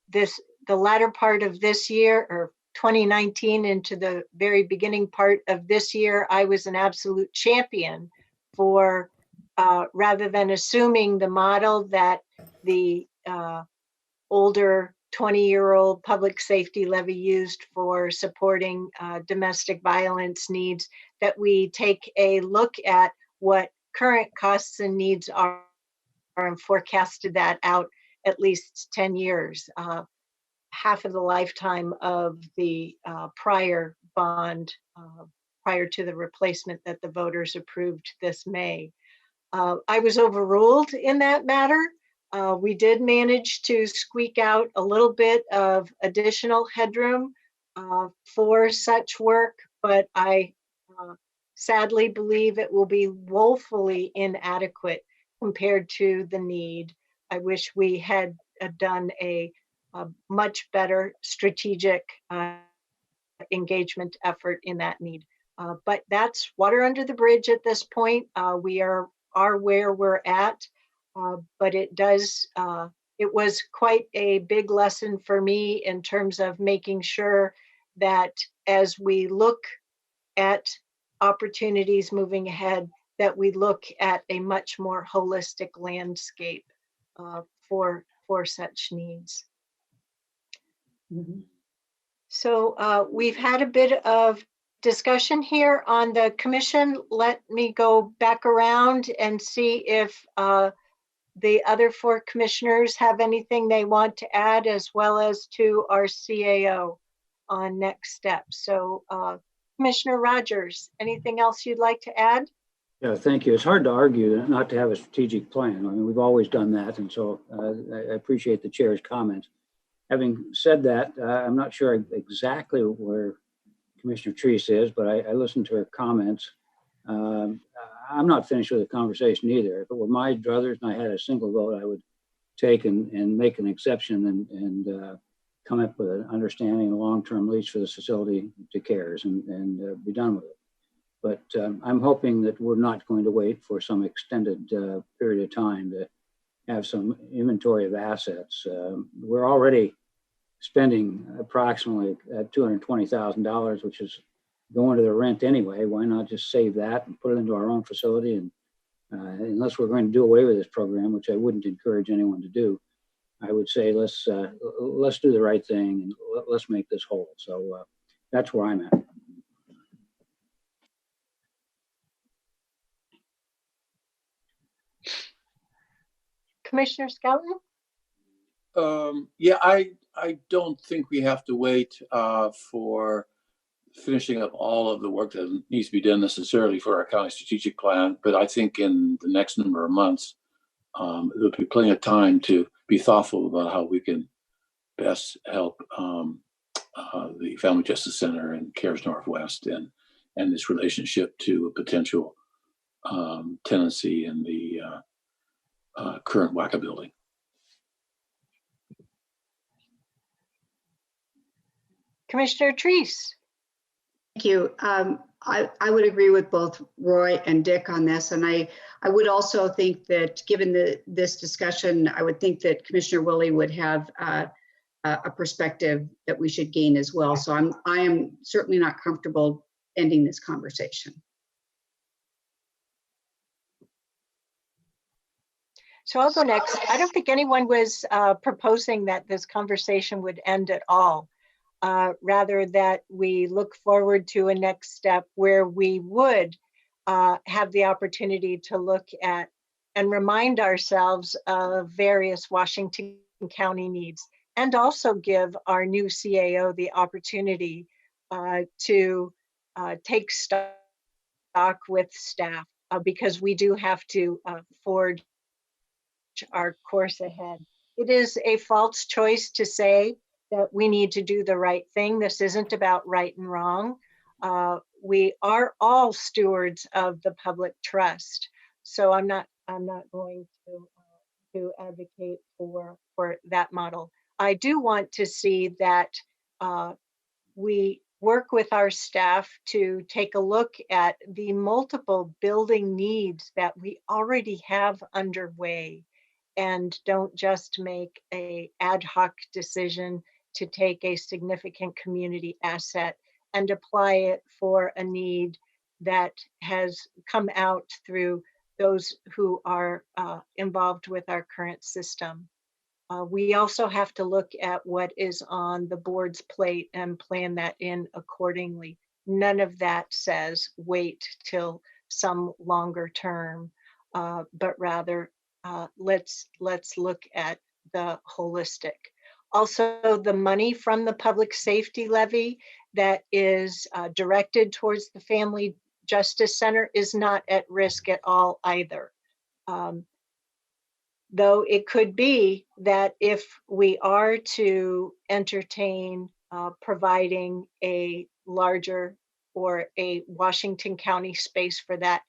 the latter part of this year, or 2019 into the very beginning part of this year, I was an absolute champion for rather than assuming the model that the older 20-year-old public safety levy used for supporting domestic violence needs, that we take a look at what current costs and needs are and forecasted that out at least 10 years, half of the lifetime of the prior bond, prior to the replacement that the voters approved this May. I was overruled in that matter. We did manage to squeak out a little bit of additional headroom for such work, but I sadly believe it will be woefully inadequate compared to the need. I wish we had done a much better strategic engagement effort in that need. But that's water under the bridge at this point. We are where we're at, but it was quite a big lesson for me in terms of making sure that as we look at opportunities moving ahead, that we look at a much more holistic landscape for such needs. Mhm. So we've had a bit of discussion here on the commission. Let me go back around and see if the other four commissioners have anything they want to add, as well as to our CAO on next steps. So Commissioner Rogers, anything else you'd like to add? Yeah, thank you. It's hard to argue not to have a strategic plan. I mean, we've always done that. And so I appreciate the chair's comments. Having said that, I'm not sure exactly where Commissioner Treese is, but I listened to her comments. I'm not finished with the conversation either. If it were my druthers and I had a single vote, I would take and make an exception and come up with an understanding, a long-term lease for this facility to CARES and be done with it. But I'm hoping that we're not going to wait for some extended period of time to have some inventory of assets. We're already spending approximately $220,000, which is going to the rent anyway. Why not just save that and put it into our own facility? And unless we're going to do away with this program, which I wouldn't encourage anyone to do, I would say let's do the right thing and let's make this whole. So that's where I'm at. Commissioner Skelton? Yeah, I don't think we have to wait for finishing up all of the work that needs to be done necessarily for our county strategic plan, but I think in the next number of months, there'll be plenty of time to be thoughtful about how we can best help the Family Justice Center and CARES Northwest and this relationship to a potential tenancy in the current WACA building. Commissioner Treese? Thank you. I would agree with both Roy and Dick on this. And I would also think that given this discussion, I would think that Commissioner Willie would have a perspective that we should gain as well. So I am certainly not comfortable ending this conversation. So I'll go next. I don't think anyone was proposing that this conversation would end at all. Rather that we look forward to a next step where we would have the opportunity to look at and remind ourselves of various Washington County needs, and also give our new CAO the opportunity to take stock with staff because we do have to forge our course ahead. It is a false choice to say that we need to do the right thing. This isn't about right and wrong. We are all stewards of the public trust. So I'm not going to advocate for that model. I do want to see that we work with our staff to take a look at the multiple building needs that we already have underway, and don't just make an ad hoc decision to take a significant community asset and apply it for a need that has come out through those who are involved with our current system. We also have to look at what is on the board's plate and plan that in accordingly. None of that says wait till some longer term, but rather let's look at the holistic. Also, the money from the public safety levy that is directed towards the Family Justice Center is not at risk at all either. Though it could be that if we are to entertain providing a larger or a Washington County space for that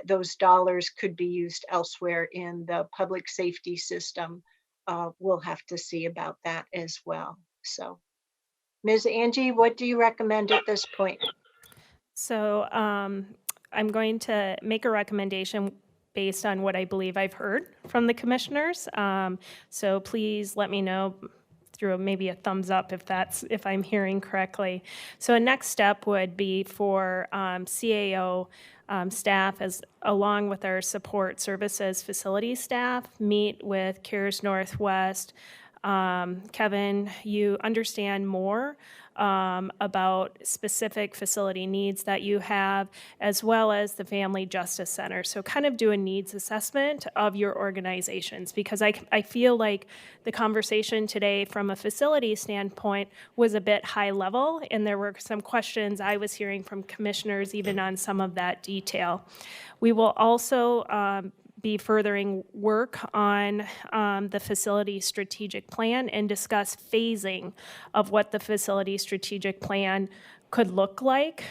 those dollars could be used elsewhere in the public safety system. We'll have to see about that as well. So, Ms. Angie, what do you recommend at this point? So I'm going to make a recommendation based on what I believe I've heard from the commissioners. So please let me know through maybe a thumbs up if I'm hearing correctly. So a next step would be for CAO staff, along with our support services facility staff, meet with CARES Northwest. Kevin, you understand more about specific facility needs that you have, as well as the Family Justice Center. So kind of do a needs assessment of your organizations, because I feel like the conversation today from a facility standpoint was a bit high level, and there were some questions I was hearing from commissioners even on some of that detail. We will also be furthering work on the facility strategic plan and discuss phasing of what the facility strategic plan could look like,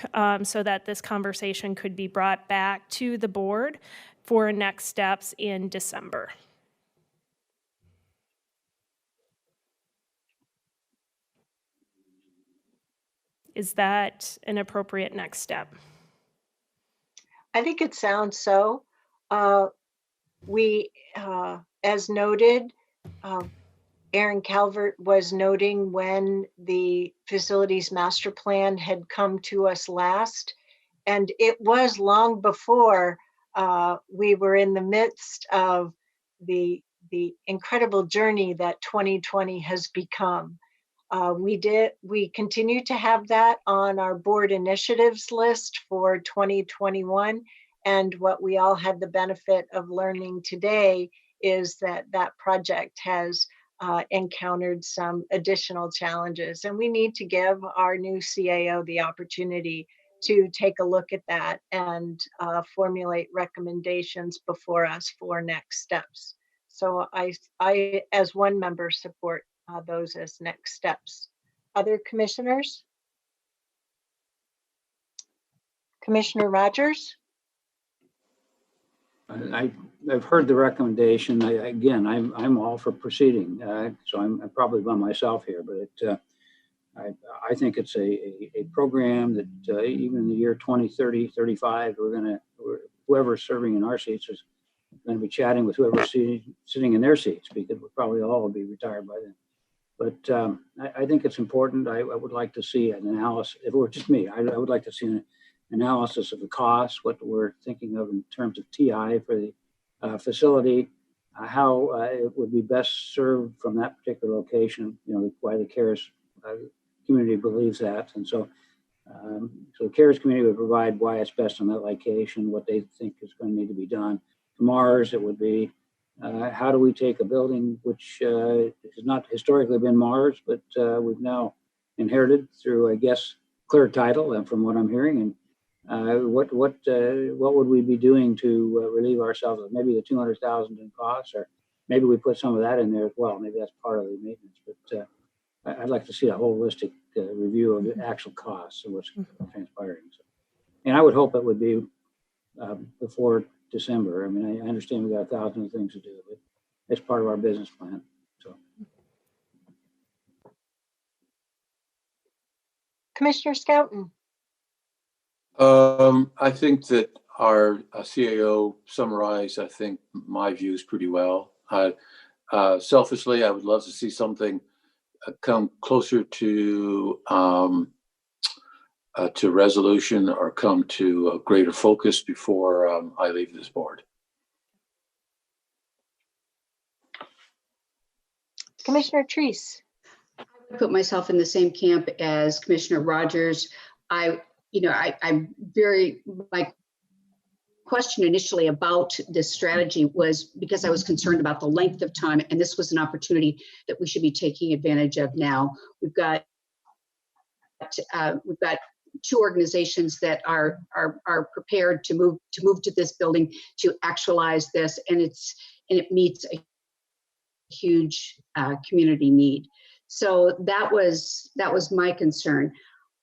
so that this conversation could be brought back to the board for next steps in December. Is that an appropriate next step? I think it sounds so. As noted, Aaron Calvert was noting when the facilities master plan had come to us last, and it was long before we were in the midst of the incredible journey that 2020 has become. We continue to have that on our board initiatives list for 2021. And what we all had the benefit of learning today is that that project has encountered some additional challenges. And we need to give our new CAO the opportunity to take a look at that and formulate recommendations before us for next steps. So I as one member, support those as next steps. Other commissioners? Commissioner Rogers? I've heard the recommendation. I'm all for proceeding. So I'm probably by myself here, but I think it's a program that even in the year 2030, 35, whoever's serving in our seats is going to be chatting with whoever's sitting in their seats, because we'll probably all be retired by then. But I think it's important. I would like to see an analysis. If it were just me, I would like to see an analysis of the costs, what we're thinking of in terms of TI for the facility, how it would be best served from that particular location, why the CARES community believes that. And so the CARES community would provide why it's best on that location, what they think is going to need to be done. To Mars, it would be how do we take a building which has not historically been Mars, but we've now inherited through, I guess, clear title, and from what I'm hearing, and what would we be doing to relieve ourselves of maybe the $200,000 in costs, or maybe we put some of that in there as well. Maybe that's part of the maintenance, but I'd like to see a holistic review of the actual costs of what's transpiring. So, and I would hope it would be before December. I mean, I understand we got 1,000 things to do, but it's part of our business plan. So, Commissioner Scouten? I think that our CAO summarized, I think, my views pretty well. Selfishly, I would love to see something come closer to resolution, or come to a greater focus before I leave this board. Commissioner Treese? I would put myself in the same camp as Commissioner Rogers. My question initially about this strategy was because I was concerned about the length of time, and this was an opportunity that we should be taking advantage of now. We've got two organizations that are prepared to move to this building to actualize this, and it meets a huge community need. So that was my concern.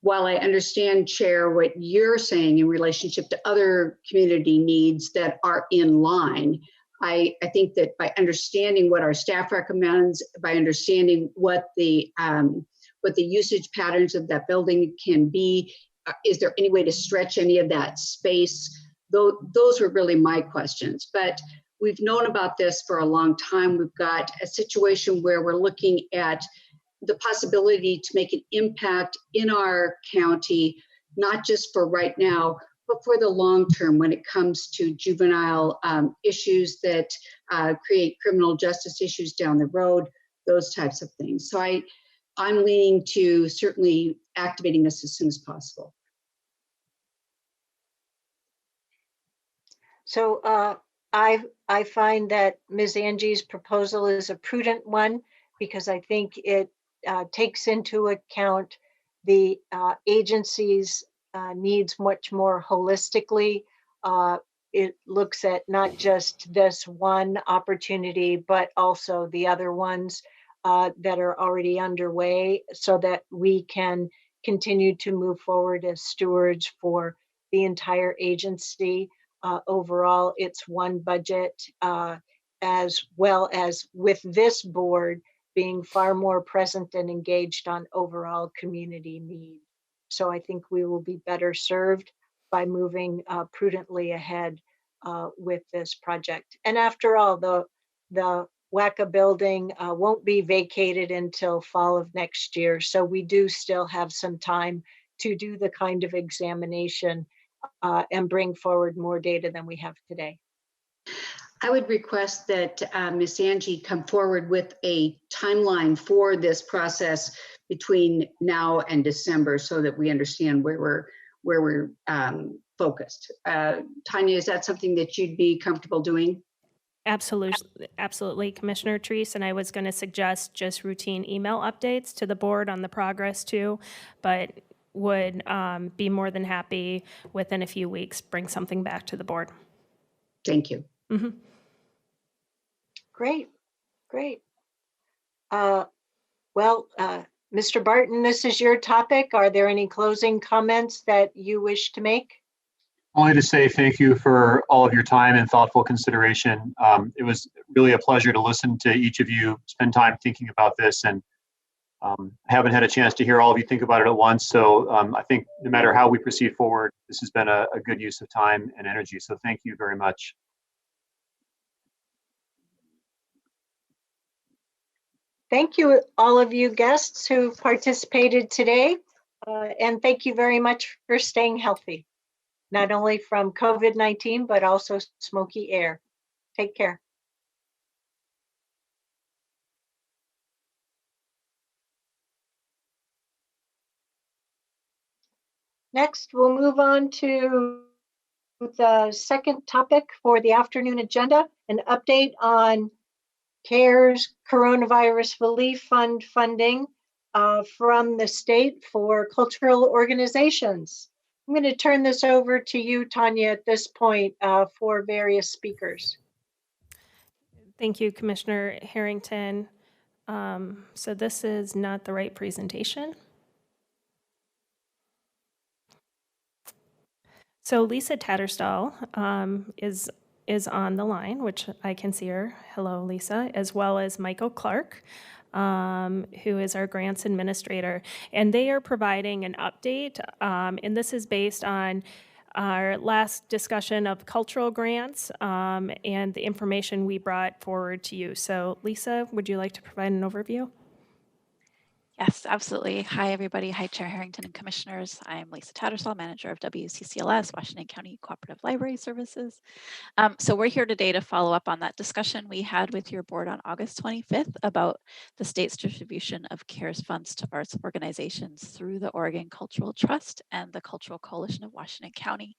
While I understand, Chair, what you're saying in relationship to other community needs that are in line, I think that by understanding what our staff recommends, by understanding what the usage patterns of that building can be, is there any way to stretch any of that space? Those were really my questions. But we've known about this for a long time. We've got a situation where we're looking at the possibility to make an impact in our county, not just for right now, but for the long term when it comes to juvenile issues that create criminal justice issues down the road, those types of things. So I'm leaning to certainly activating this as soon as possible. So I find that Ms. Angie's proposal is a prudent one, because I think it takes into account the agency's needs much more holistically. It looks at not just this one opportunity, but also the other ones that are already underway, so that we can continue to move forward as stewards for the entire agency. Overall, it's one budget, as well as with this board being far more present and engaged on overall community need. So I think we will be better served by moving prudently ahead with this project. And after all, the WACA building won't be vacated until fall of next year. So we do still have some time to do the kind of examination and bring forward more data than we have today. I would request that Ms. Angie come forward with a timeline for this process between now and December so that we understand where we're focused. Tanya, is that something that you'd be comfortable doing? Absolutely, Commissioner Treese. And I was going to suggest just routine email updates to the board on the progress too, but would be more than happy within a few weeks, bring something back to the board. Thank you. Mm-hmm. Great. Mr. Barton, this is your topic. Are there any closing comments that you wish to make? Only to say thank you for all of your time and thoughtful consideration. It was really a pleasure to listen to each of you spend time thinking about this, and I haven't had a chance to hear all of you think about it at once. So I think no matter how we proceed forward, this has been a good use of time and energy. So thank you very much. Thank you, all of you guests who participated today. And thank you very much for staying healthy, not only from COVID-19, but also smoky air. Take care. Next, we'll move on to the second topic for the afternoon agenda, an update on CARES Coronavirus Relief Fund funding from the state for cultural organizations. I'm going to turn this over to you, Tanya, at this point for various speakers. Thank you, Commissioner Harrington. So this is not the right presentation. So Lisa Tattersall is on the line, which I can see her. Hello, Lisa, as well as Michael Clark, who is our grants administrator. And they are providing an update, and this is based on our last discussion of cultural grants and the information we brought forward to you. So Lisa, would you like to provide an overview? Yes, absolutely. Hi, everybody. Hi, Chair Harrington and Commissioners. I'm Lisa Tattersall, Manager of WCCLS, Washington County Cooperative Library Services. So we're here today to follow up on that discussion we had with your board on August 25th about the state's distribution of CARES funds to arts organizations through the Oregon Cultural Trust and the Cultural Coalition of Washington County.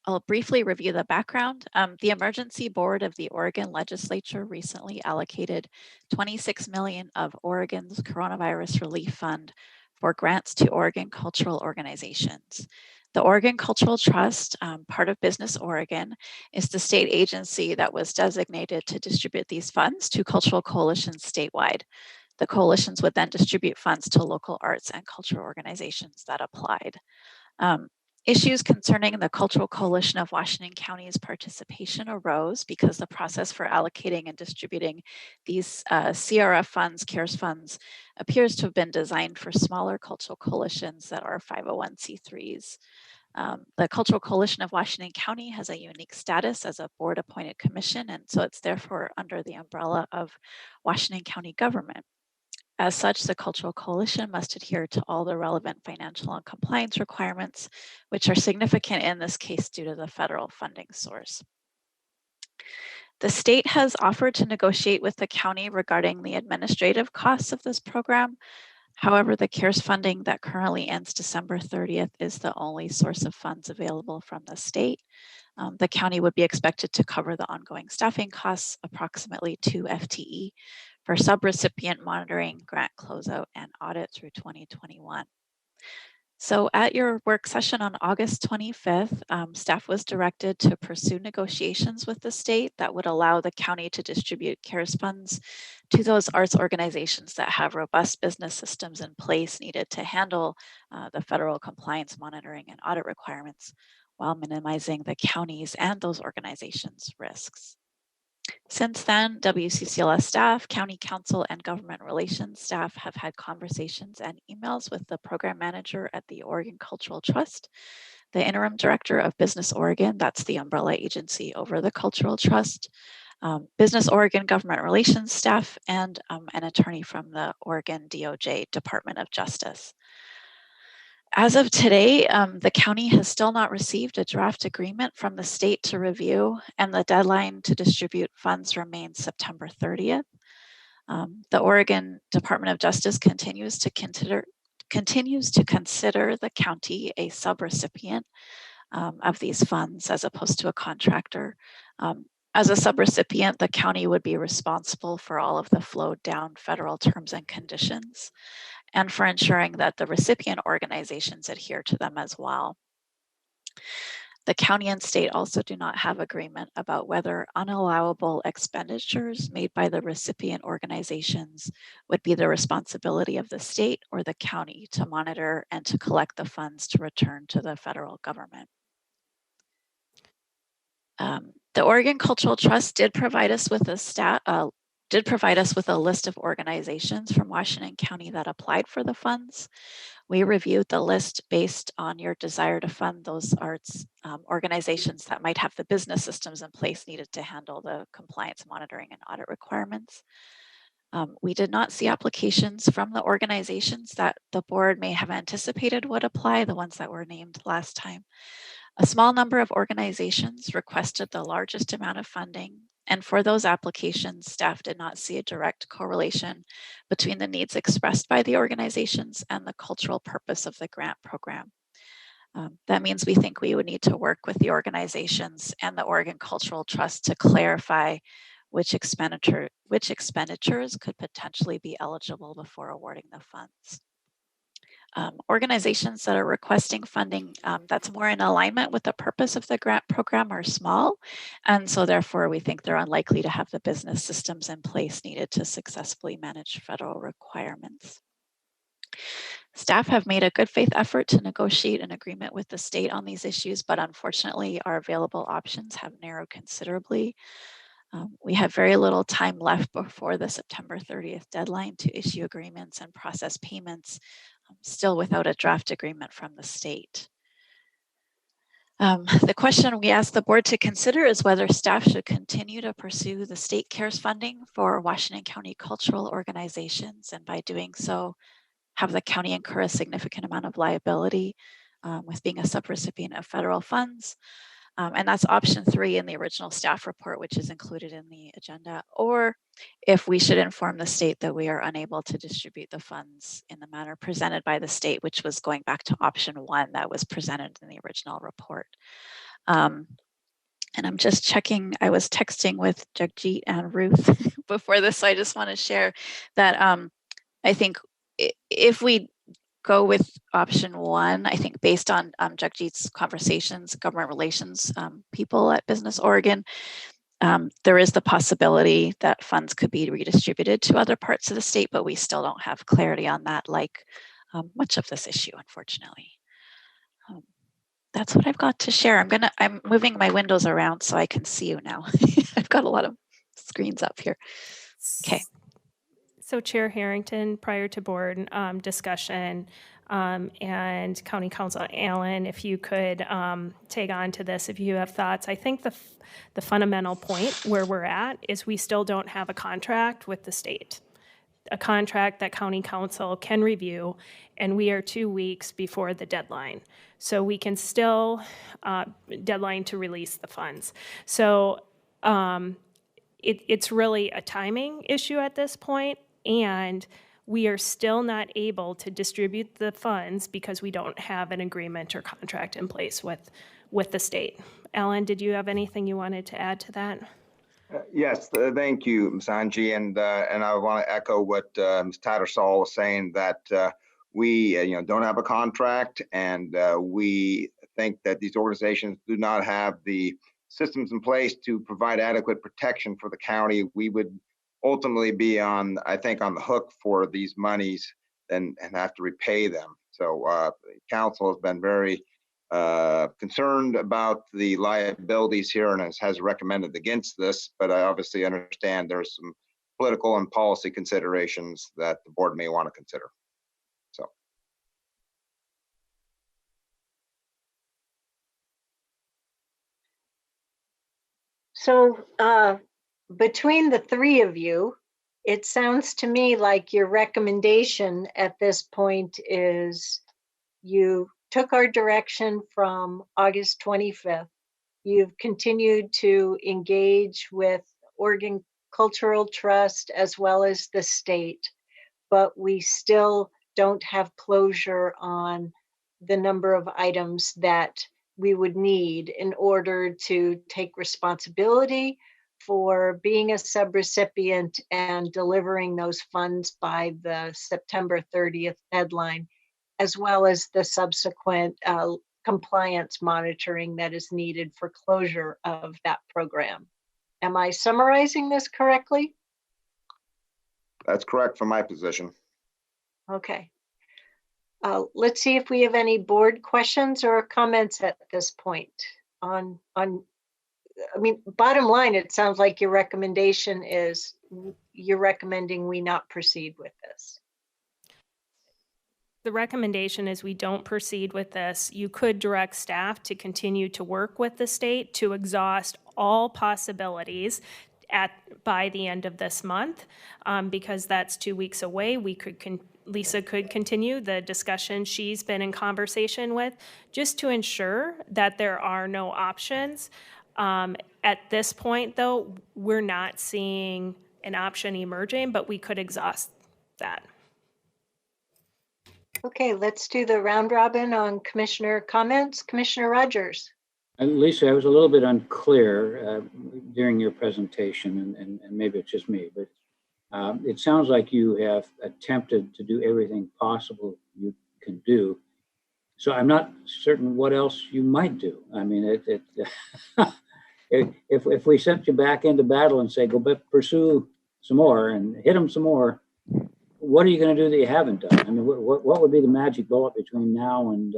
I'll briefly review the background. The Emergency Board of the Oregon Legislature recently allocated $26 million of Oregon's Coronavirus Relief Fund for grants to Oregon cultural organizations. The Oregon Cultural Trust, part of Business Oregon, is the state agency that was designated to distribute these funds to cultural coalitions statewide. The coalitions would then distribute funds to local arts and cultural organizations that applied. Issues concerning the Cultural Coalition of Washington County's participation arose because the process for allocating and distributing these CRF funds, CARES funds, appears to have been designed for smaller cultural coalitions that are 501c3s. The Cultural Coalition of Washington County has a unique status as a board-appointed commission, and so it's therefore under the umbrella of Washington County government. As such, the Cultural Coalition must adhere to all the relevant financial and compliance requirements, which are significant in this case due to the federal funding source. The state has offered to negotiate with the county regarding the administrative costs of this program. However, the CARES funding that currently ends December 30th is the only source of funds available from the state. The county would be expected to cover the ongoing staffing costs, approximately 2 FTE, for subrecipient monitoring, grant closeout, and audit through 2021. So at your work session on August 25th, staff was directed to pursue negotiations with the state that would allow the county to distribute CARES funds to those arts organizations that have robust business systems in place needed to handle the federal compliance monitoring and audit requirements while minimizing the county's and those organizations' risks. Since then, WCCLS staff, county council, and government relations staff have had conversations and emails with the program manager at the Oregon Cultural Trust, the interim director of Business Oregon, that's the umbrella agency over the Cultural Trust, Business Oregon government relations staff, and an attorney from the Oregon DOJ, Department of Justice. As of today, the county has still not received a draft agreement from the state to review, and the deadline to distribute funds remains September 30th. The Oregon Department of Justice continues to consider the county a subrecipient of these funds as opposed to a contractor. As a subrecipient, the county would be responsible for all of the flowed down federal terms and conditions, and for ensuring that the recipient organizations adhere to them as well. The county and state also do not have agreement about whether unallowable expenditures made by the recipient organizations would be the responsibility of the state or the county to monitor and to collect the funds to return to the federal government. The Oregon Cultural Trust did provide us with a list of organizations from Washington County that applied for the funds. We reviewed the list based on your desire to fund those arts organizations that might have the business systems in place needed to handle the compliance monitoring and audit requirements. We did not see applications from the organizations that the board may have anticipated would apply, the ones that were named last time. A small number of organizations requested the largest amount of funding, and for those applications, staff did not see a direct correlation between the needs expressed by the organizations and the cultural purpose of the grant program. That means we think we would need to work with the organizations and the Oregon Cultural Trust to clarify which expenditures could potentially be eligible before awarding the funds. Organizations that are requesting funding that's more in alignment with the purpose of the grant program are small, and so therefore we think they're unlikely to have the business systems in place needed to successfully manage federal requirements. Staff have made a good faith effort to negotiate an agreement with the state on these issues, but unfortunately our available options have narrowed considerably. We have very little time left before the September 30th deadline to issue agreements and process payments, still without a draft agreement from the state. The question we asked the board to consider is whether staff should continue to pursue the state CARES funding for Washington County cultural organizations, and by doing so, have the county incur a significant amount of liability with being a subrecipient of federal funds. And that's option 3 in the original staff report, which is included in the agenda, or if we should inform the state that we are unable to distribute the funds in the manner presented by the state, which was going back to option 1 that was presented in the original report. And I'm just checking, I was texting with Jagjit and Ruth before this, so I just want to share that I think if we go with option 1, I think based on Jagjit's conversations, government relations people at Business Oregon, there is the possibility that funds could be redistributed to other parts of the state, but we still don't have clarity on that, like much of this issue, unfortunately. That's what I've got to share. I'm moving my windows around so I can see you now. I've got a lot of screens up here. Okay. So Chair Harrington, prior to board discussion and County Council Allen, if you could tag on to this, if you have thoughts. I think the fundamental point where we're at is we still don't have a contract with the state, a contract that County Council can review, and we are 2 weeks before the deadline. So we can still deadline to release the funds. So it's really a timing issue at this point. And we are still not able to distribute the funds because we don't have an agreement or contract in place with the state. Alan, did you have anything you wanted to add to that? Yes, thank you, Ms. Angie, and I want to echo what Ms. Tattersall was saying, that We, don't have a contract, and we think that these organizations do not have the systems in place to provide adequate protection for the county. We would ultimately be on the hook for these monies and have to repay them. So the council has been very concerned about the liabilities here and has recommended against this, but I obviously understand there's some political and policy considerations that the board may want to consider. So between the three of you, it sounds to me like your recommendation at this point is you took our direction from August 25th. You've continued to engage with Oregon Cultural Trust as well as the state, but we still don't have closure on the number of items that we would need in order to take responsibility for being a subrecipient and delivering those funds by the September 30th deadline, as well as the subsequent compliance monitoring that is needed for closure of that program. Am I summarizing this correctly? That's correct from my position. Okay. Let's see if we have any board questions or comments at this point on, bottom line, it sounds like your recommendation is you're recommending we not proceed with this. The recommendation is we don't proceed with this. You could direct staff to continue to work with the state to exhaust all possibilities by the end of this month, because that's 2 weeks away. Lisa could continue the discussion she's been in conversation with, just to ensure that there are no options. At this point, though, we're not seeing an option emerging, but we could exhaust that. Okay, let's do the round robin on commissioner comments. Commissioner Rogers. Lisa, I was a little bit unclear during your presentation, and maybe it's just me, but it sounds like you have attempted to do everything possible you can do. So I'm not certain what else you might do. I mean, if we sent you back into battle and say, go pursue some more and hit them some more, what are you going to do that you haven't done? I mean, what would be the magic bullet between now and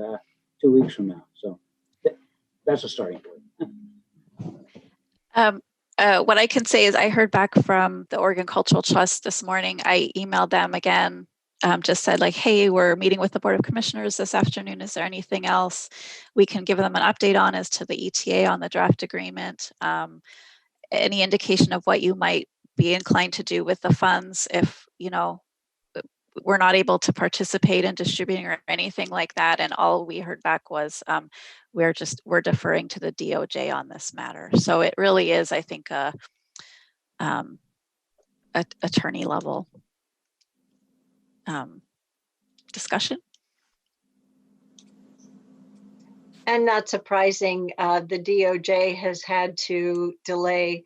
2 weeks from now? So that's a starting point. What I can say is I heard back from the Oregon Cultural Trust this morning. I emailed them again, just said like, hey, we're meeting with the Board of Commissioners this afternoon. Is there anything else we can give them an update on as to the ETA on the draft agreement? Any indication of what you might be inclined to do with the funds if, we're not able to participate in distributing or anything like that. And all we heard back was we're deferring to the DOJ on this matter. So it really is, I think, a attorney level discussion. And not surprising, the DOJ has had to delay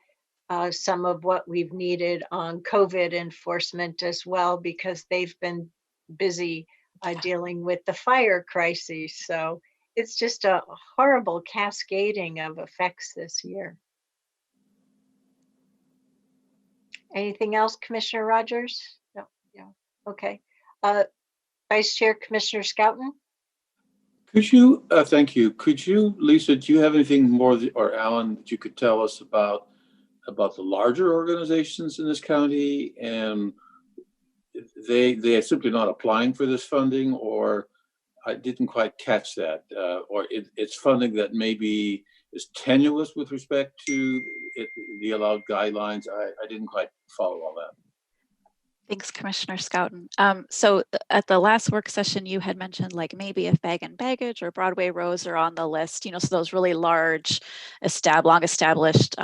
some of what we've needed on COVID enforcement as well, because they've been busy dealing with the fire crises. So it's just a horrible cascading of effects this year. Anything else, Commissioner Rogers? No. Okay. Vice Chair Commissioner Schouten? Could you, thank you. Could you, Lisa, do you have anything more, or Alan, that you could tell us about the larger organizations in this county, and they are simply not applying for this funding, or I didn't quite catch that, or it's funding that maybe is tenuous with respect to the allowed guidelines? I didn't quite follow all that. Thanks, Commissioner Schouten. So at the last work session, you had mentioned like maybe if Bag and Baggage or Broadway Rose are on the list, so those really large, long established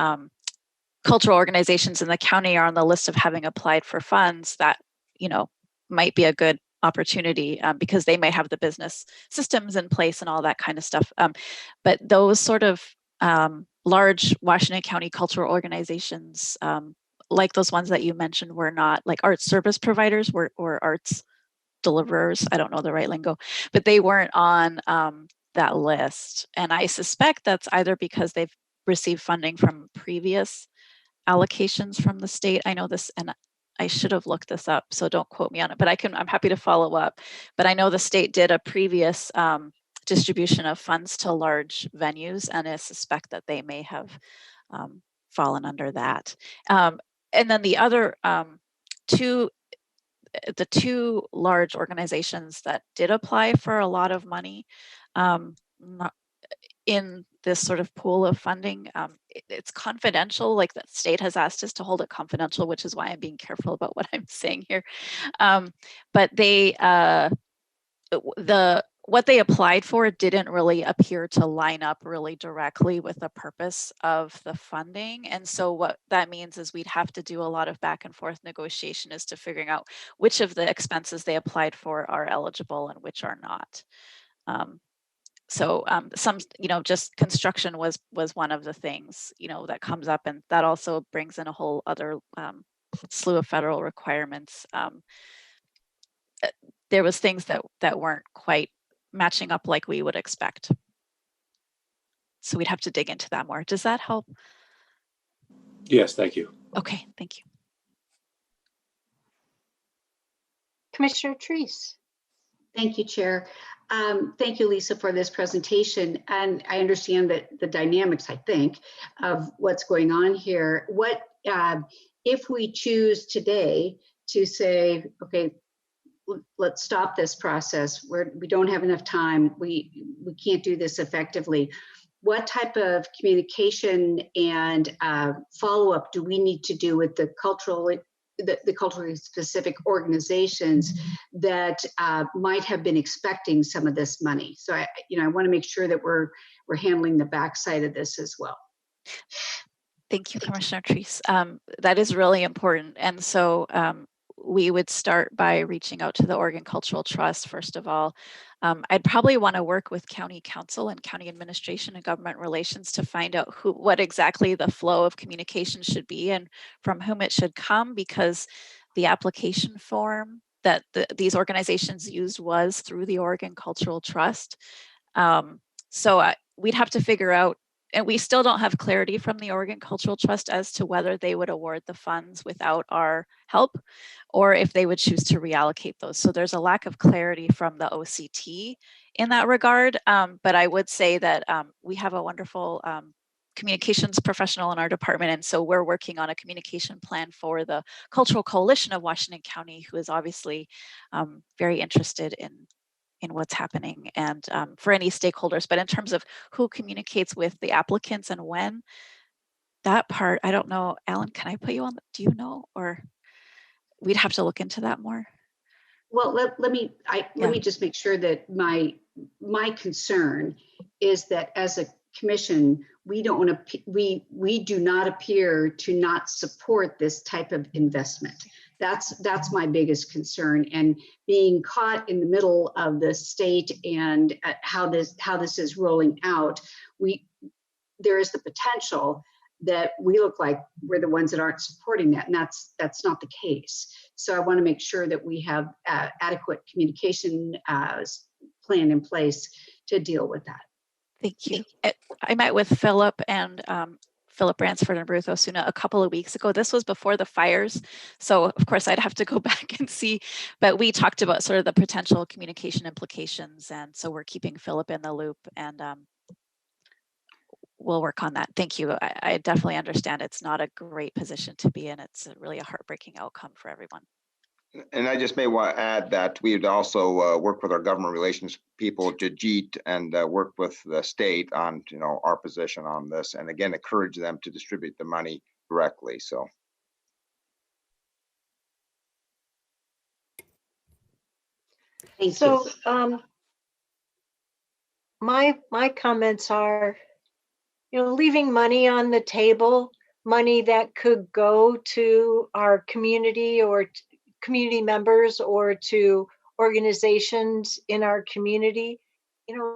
cultural organizations in the county are on the list of having applied for funds. That might be a good opportunity because they might have the business systems in place and all that kind of stuff. But those sort of large Washington County cultural organizations, like those ones that you mentioned, were not like arts service providers or arts deliverers. I don't know the right lingo, but they weren't on that list. And I suspect that's either because they've received funding from previous allocations from the state. I know this, and I should have looked this up, so don't quote me on it, but I'm happy to follow up. But I know the state did a previous distribution of funds to large venues, and I suspect that they may have fallen under that. And then the other two large organizations that did apply for a lot of money in this sort of pool of funding, it's confidential. Like, the state has asked us to hold it confidential, which is why I'm being careful about what I'm saying here. But they, what they applied for didn't really appear to line up really directly with the purpose of the funding. And so what that means is we'd have to do a lot of back and forth negotiation as to figuring out which of the expenses they applied for are eligible and which are not. So some, just construction was one of the things, that comes up, and that also brings in a whole other slew of federal requirements. There was things that weren't quite matching up like we would expect. So we'd have to dig into that more. Does that help? Yes, thank you. Okay, thank you. Commissioner Treese. Thank you, Chair. Thank you, Lisa, for this presentation. And I understand that the dynamics, I think, of what's going on here. What if we choose today to say, okay, let's stop this process. We don't have enough time. We can't do this effectively. What type of communication and follow-up do we need to do with the culturally specific organizations that might have been expecting some of this money? So I want to make sure that we're handling the backside of this as well. Thank you, Commissioner Treese. That is really important. And so we would start by reaching out to the Oregon Cultural Trust, first of all. I'd probably want to work with county council and county administration and government relations to find out what exactly the flow of communication should be and from whom it should come, because the application form that these organizations used was through the Oregon Cultural Trust. So we'd have to figure out, and we still don't have clarity from the Oregon Cultural Trust as to whether they would award the funds without our help or if they would choose to reallocate those. So there's a lack of clarity from the OCT in that regard. But I would say that we have a wonderful communications professional in our department. And so we're working on a communication plan for the Cultural Coalition of Washington County, who is obviously very interested in what's happening and for any stakeholders. But in terms of who communicates with the applicants and when, that part, I don't know. Alan, can I put you on? Do you know? Or we'd have to look into that more. Well, let me just make sure that my concern is that as a commission, we don't want to, we do not appear to not support this type of investment. That's my biggest concern, and being caught in the middle of the state and how this is rolling out, there is the potential that we look like we're the ones that aren't supporting that, and that's not the case. So I want to make sure that we have adequate communication plan in place to deal with that. Thank you. I met with Philip and Philip Bransford and Ruth Osuna a couple of weeks ago. This was before the fires. So of course I'd have to go back and see, but we talked about sort of the potential communication implications. And so we're keeping Philip in the loop, and we'll work on that. Thank you. I definitely understand it's not a great position to be in. It's really a heartbreaking outcome for everyone. And I just may want to add that we would also work with our government relations people, Jajit, and work with the state on, our position on this, and again, encourage them to distribute the money directly. So. Thank So you. My comments are, leaving money on the table, money that could go to our community or community members or to organizations in our community,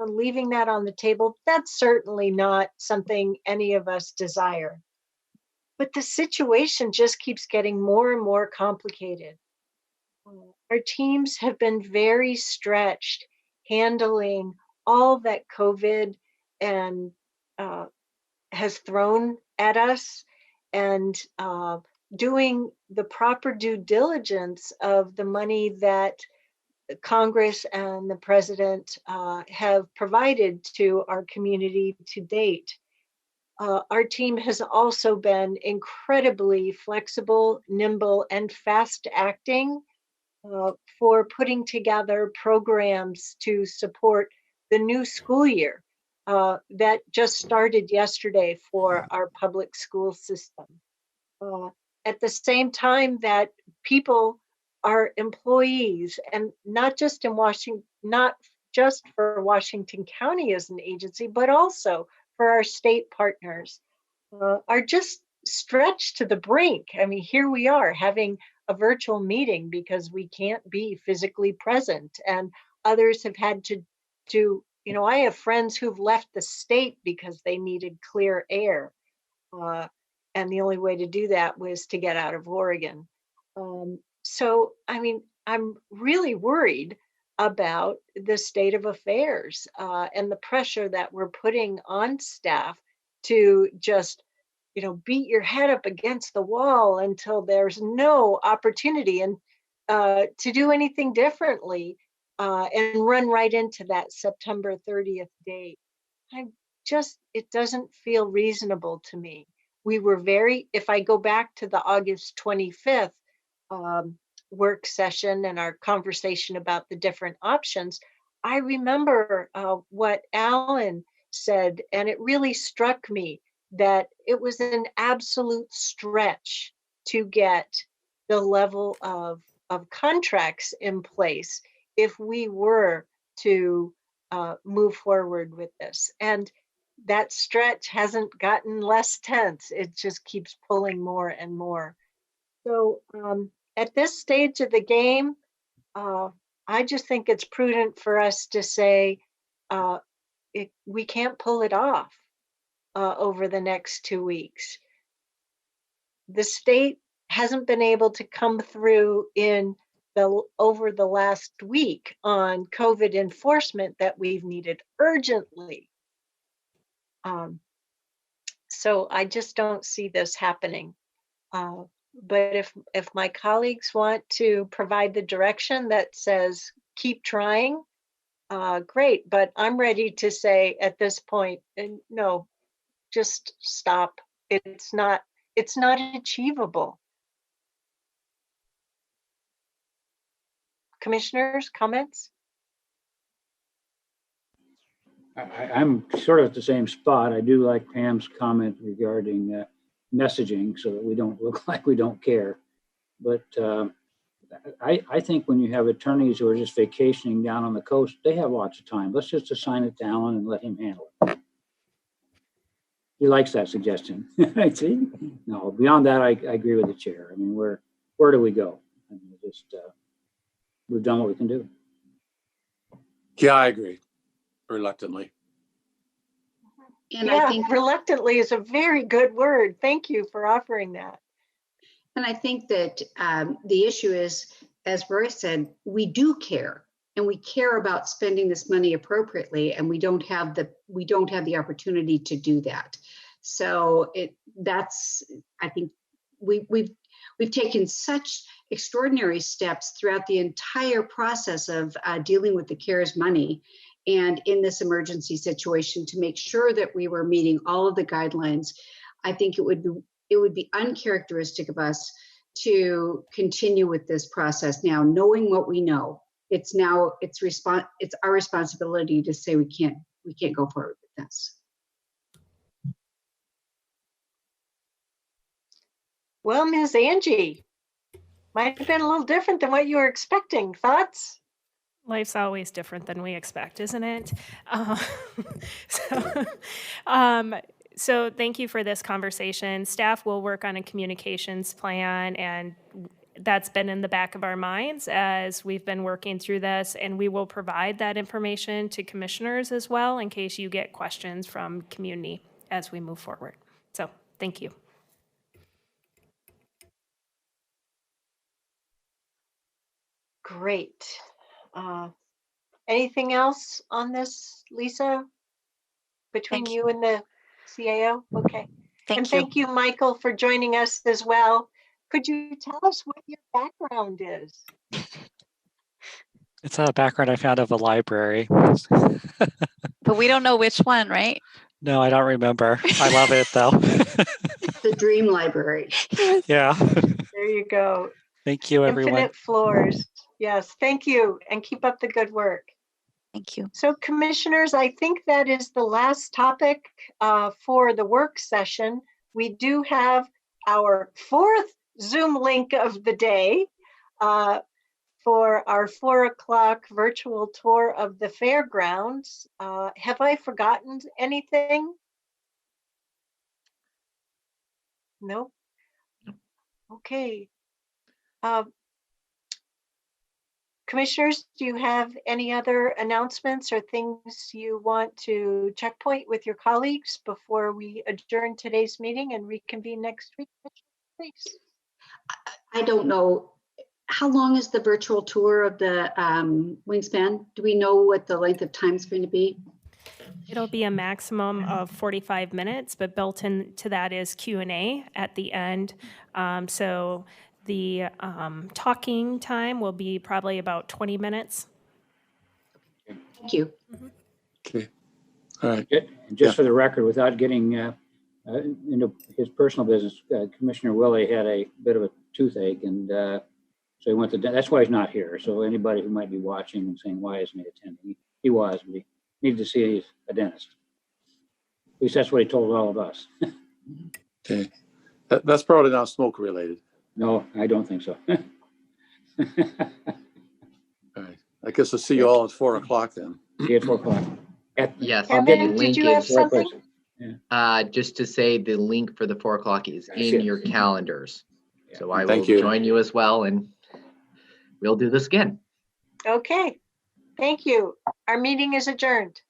leaving that on the table, that's certainly not something any of us desire. But the situation just keeps getting more and more complicated. Our teams have been very stretched handling all that COVID and has thrown at us, and doing the proper due diligence of the money that Congress and the president have provided to our community to date. Our team has also been incredibly flexible, nimble, and fast acting for putting together programs to support the new school year that just started yesterday for our public school system. At the same time that people are employees, and not just in Washington, not just for Washington County as an agency, but also for our state partners, are just stretched to the brink. I mean, here we are having a virtual meeting because we can't be physically present, and others have had to, I have friends who've left the state because they needed clear air. And the only way to do that was to get out of Oregon. So, I mean, I'm really worried about the state of affairs and the pressure that we're putting on staff to just, beat your head up against the wall until there's no opportunity and to do anything differently and run right into that September 30th date. It doesn't feel reasonable to me. We were if I go back to the August 25th work session and our conversation about the different options, I remember what Alan said, and it really struck me that it was an absolute stretch to get the level of contracts in place if we were to move forward with this. And that stretch hasn't gotten less tense. It just keeps pulling more and more. So at this stage of the game, I just think it's prudent for us to say we can't pull it off over the next 2 weeks. The state hasn't been able to come through over the last week on COVID enforcement that we've needed urgently. So I just don't see this happening. But if my colleagues want to provide the direction that says keep trying, great. But I'm ready to say at this point, no, just stop. It's not achievable. Commissioners, comments? I'm sort of at the same spot. I do like Pam's comment regarding messaging so that we don't look like we don't care. But I think when you have attorneys who are just vacationing down on the coast, they have lots of time. Let's just assign it to Alan and let him handle it. He likes that suggestion. See? No, beyond that, I agree with the chair. I mean, where do we go? I mean, we've done what we can do. Yeah, I agree. Reluctantly. And yeah, I think reluctantly is a very good word. Thank you for offering that. And I think that the issue is, as Roy said, we do care, and we care about spending this money appropriately, and we don't have the opportunity to do that. So I think we've taken such extraordinary steps throughout the entire process of dealing with the CARES money and in this emergency situation to make sure that we were meeting all of the guidelines. I think it would be uncharacteristic of us to continue with this process now, knowing what we know. It's our responsibility to say we can't go forward with this. Well, Ms. Angie, might have been a little different than what you were expecting. Thoughts? Life's always different than we expect, isn't it? So thank you for this conversation. Staff will work on a communications plan, and that's been in the back of our minds as we've been working through this, and we will provide that information to commissioners as well in case you get questions from community as we move forward. So thank you. Great. Anything else on this, Lisa? Between Thank you and the CAO? Okay. Thank And you. thank you, Michael, for joining us as well. Could you tell us what your background is? It's a background I found of a library. But we don't know which one, right? No, I don't remember. I love it though. The Dream Library. Yeah. There you go. Thank you, everyone. Infinite floors. Yes, thank you, and keep up the good work. Thank you. So commissioners, I think that is the last topic for the work session. We do have our fourth Zoom link of the day for our 4 o'clock virtual tour of the fairgrounds. Have I forgotten anything? No? Okay. Commissioners, do you have any other announcements or things you want to checkpoint with your colleagues before we adjourn today's meeting and reconvene next week? Please. I don't know. How long is the virtual tour of the Wingspan? Do we know what the length of time is going to be? It'll be a maximum of 45 minutes, but built into that is Q&A at the end. So the talking time will be probably about 20 minutes. Thank you. Okay. All right. And just for the record, without getting into his personal business, Commissioner Willie had a bit of a toothache, and so he went to. That's why he's not here. So anybody who might be watching and saying, "Why isn't he attending?" He was, but he needed to see a dentist. At least that's what he told all of us. Okay. That's probably not smoke related. No, I don't think so. All right. I guess I'll see you all at 4 o'clock then. See you at 4 o'clock. Yes. I'll get Kevin, the did link you have is- something? Just to say the link for the 4 o'clock is I see in it. your calendars. So I will Thank you. join you as well, and we'll do this again. Okay. Thank you. Our meeting is adjourned.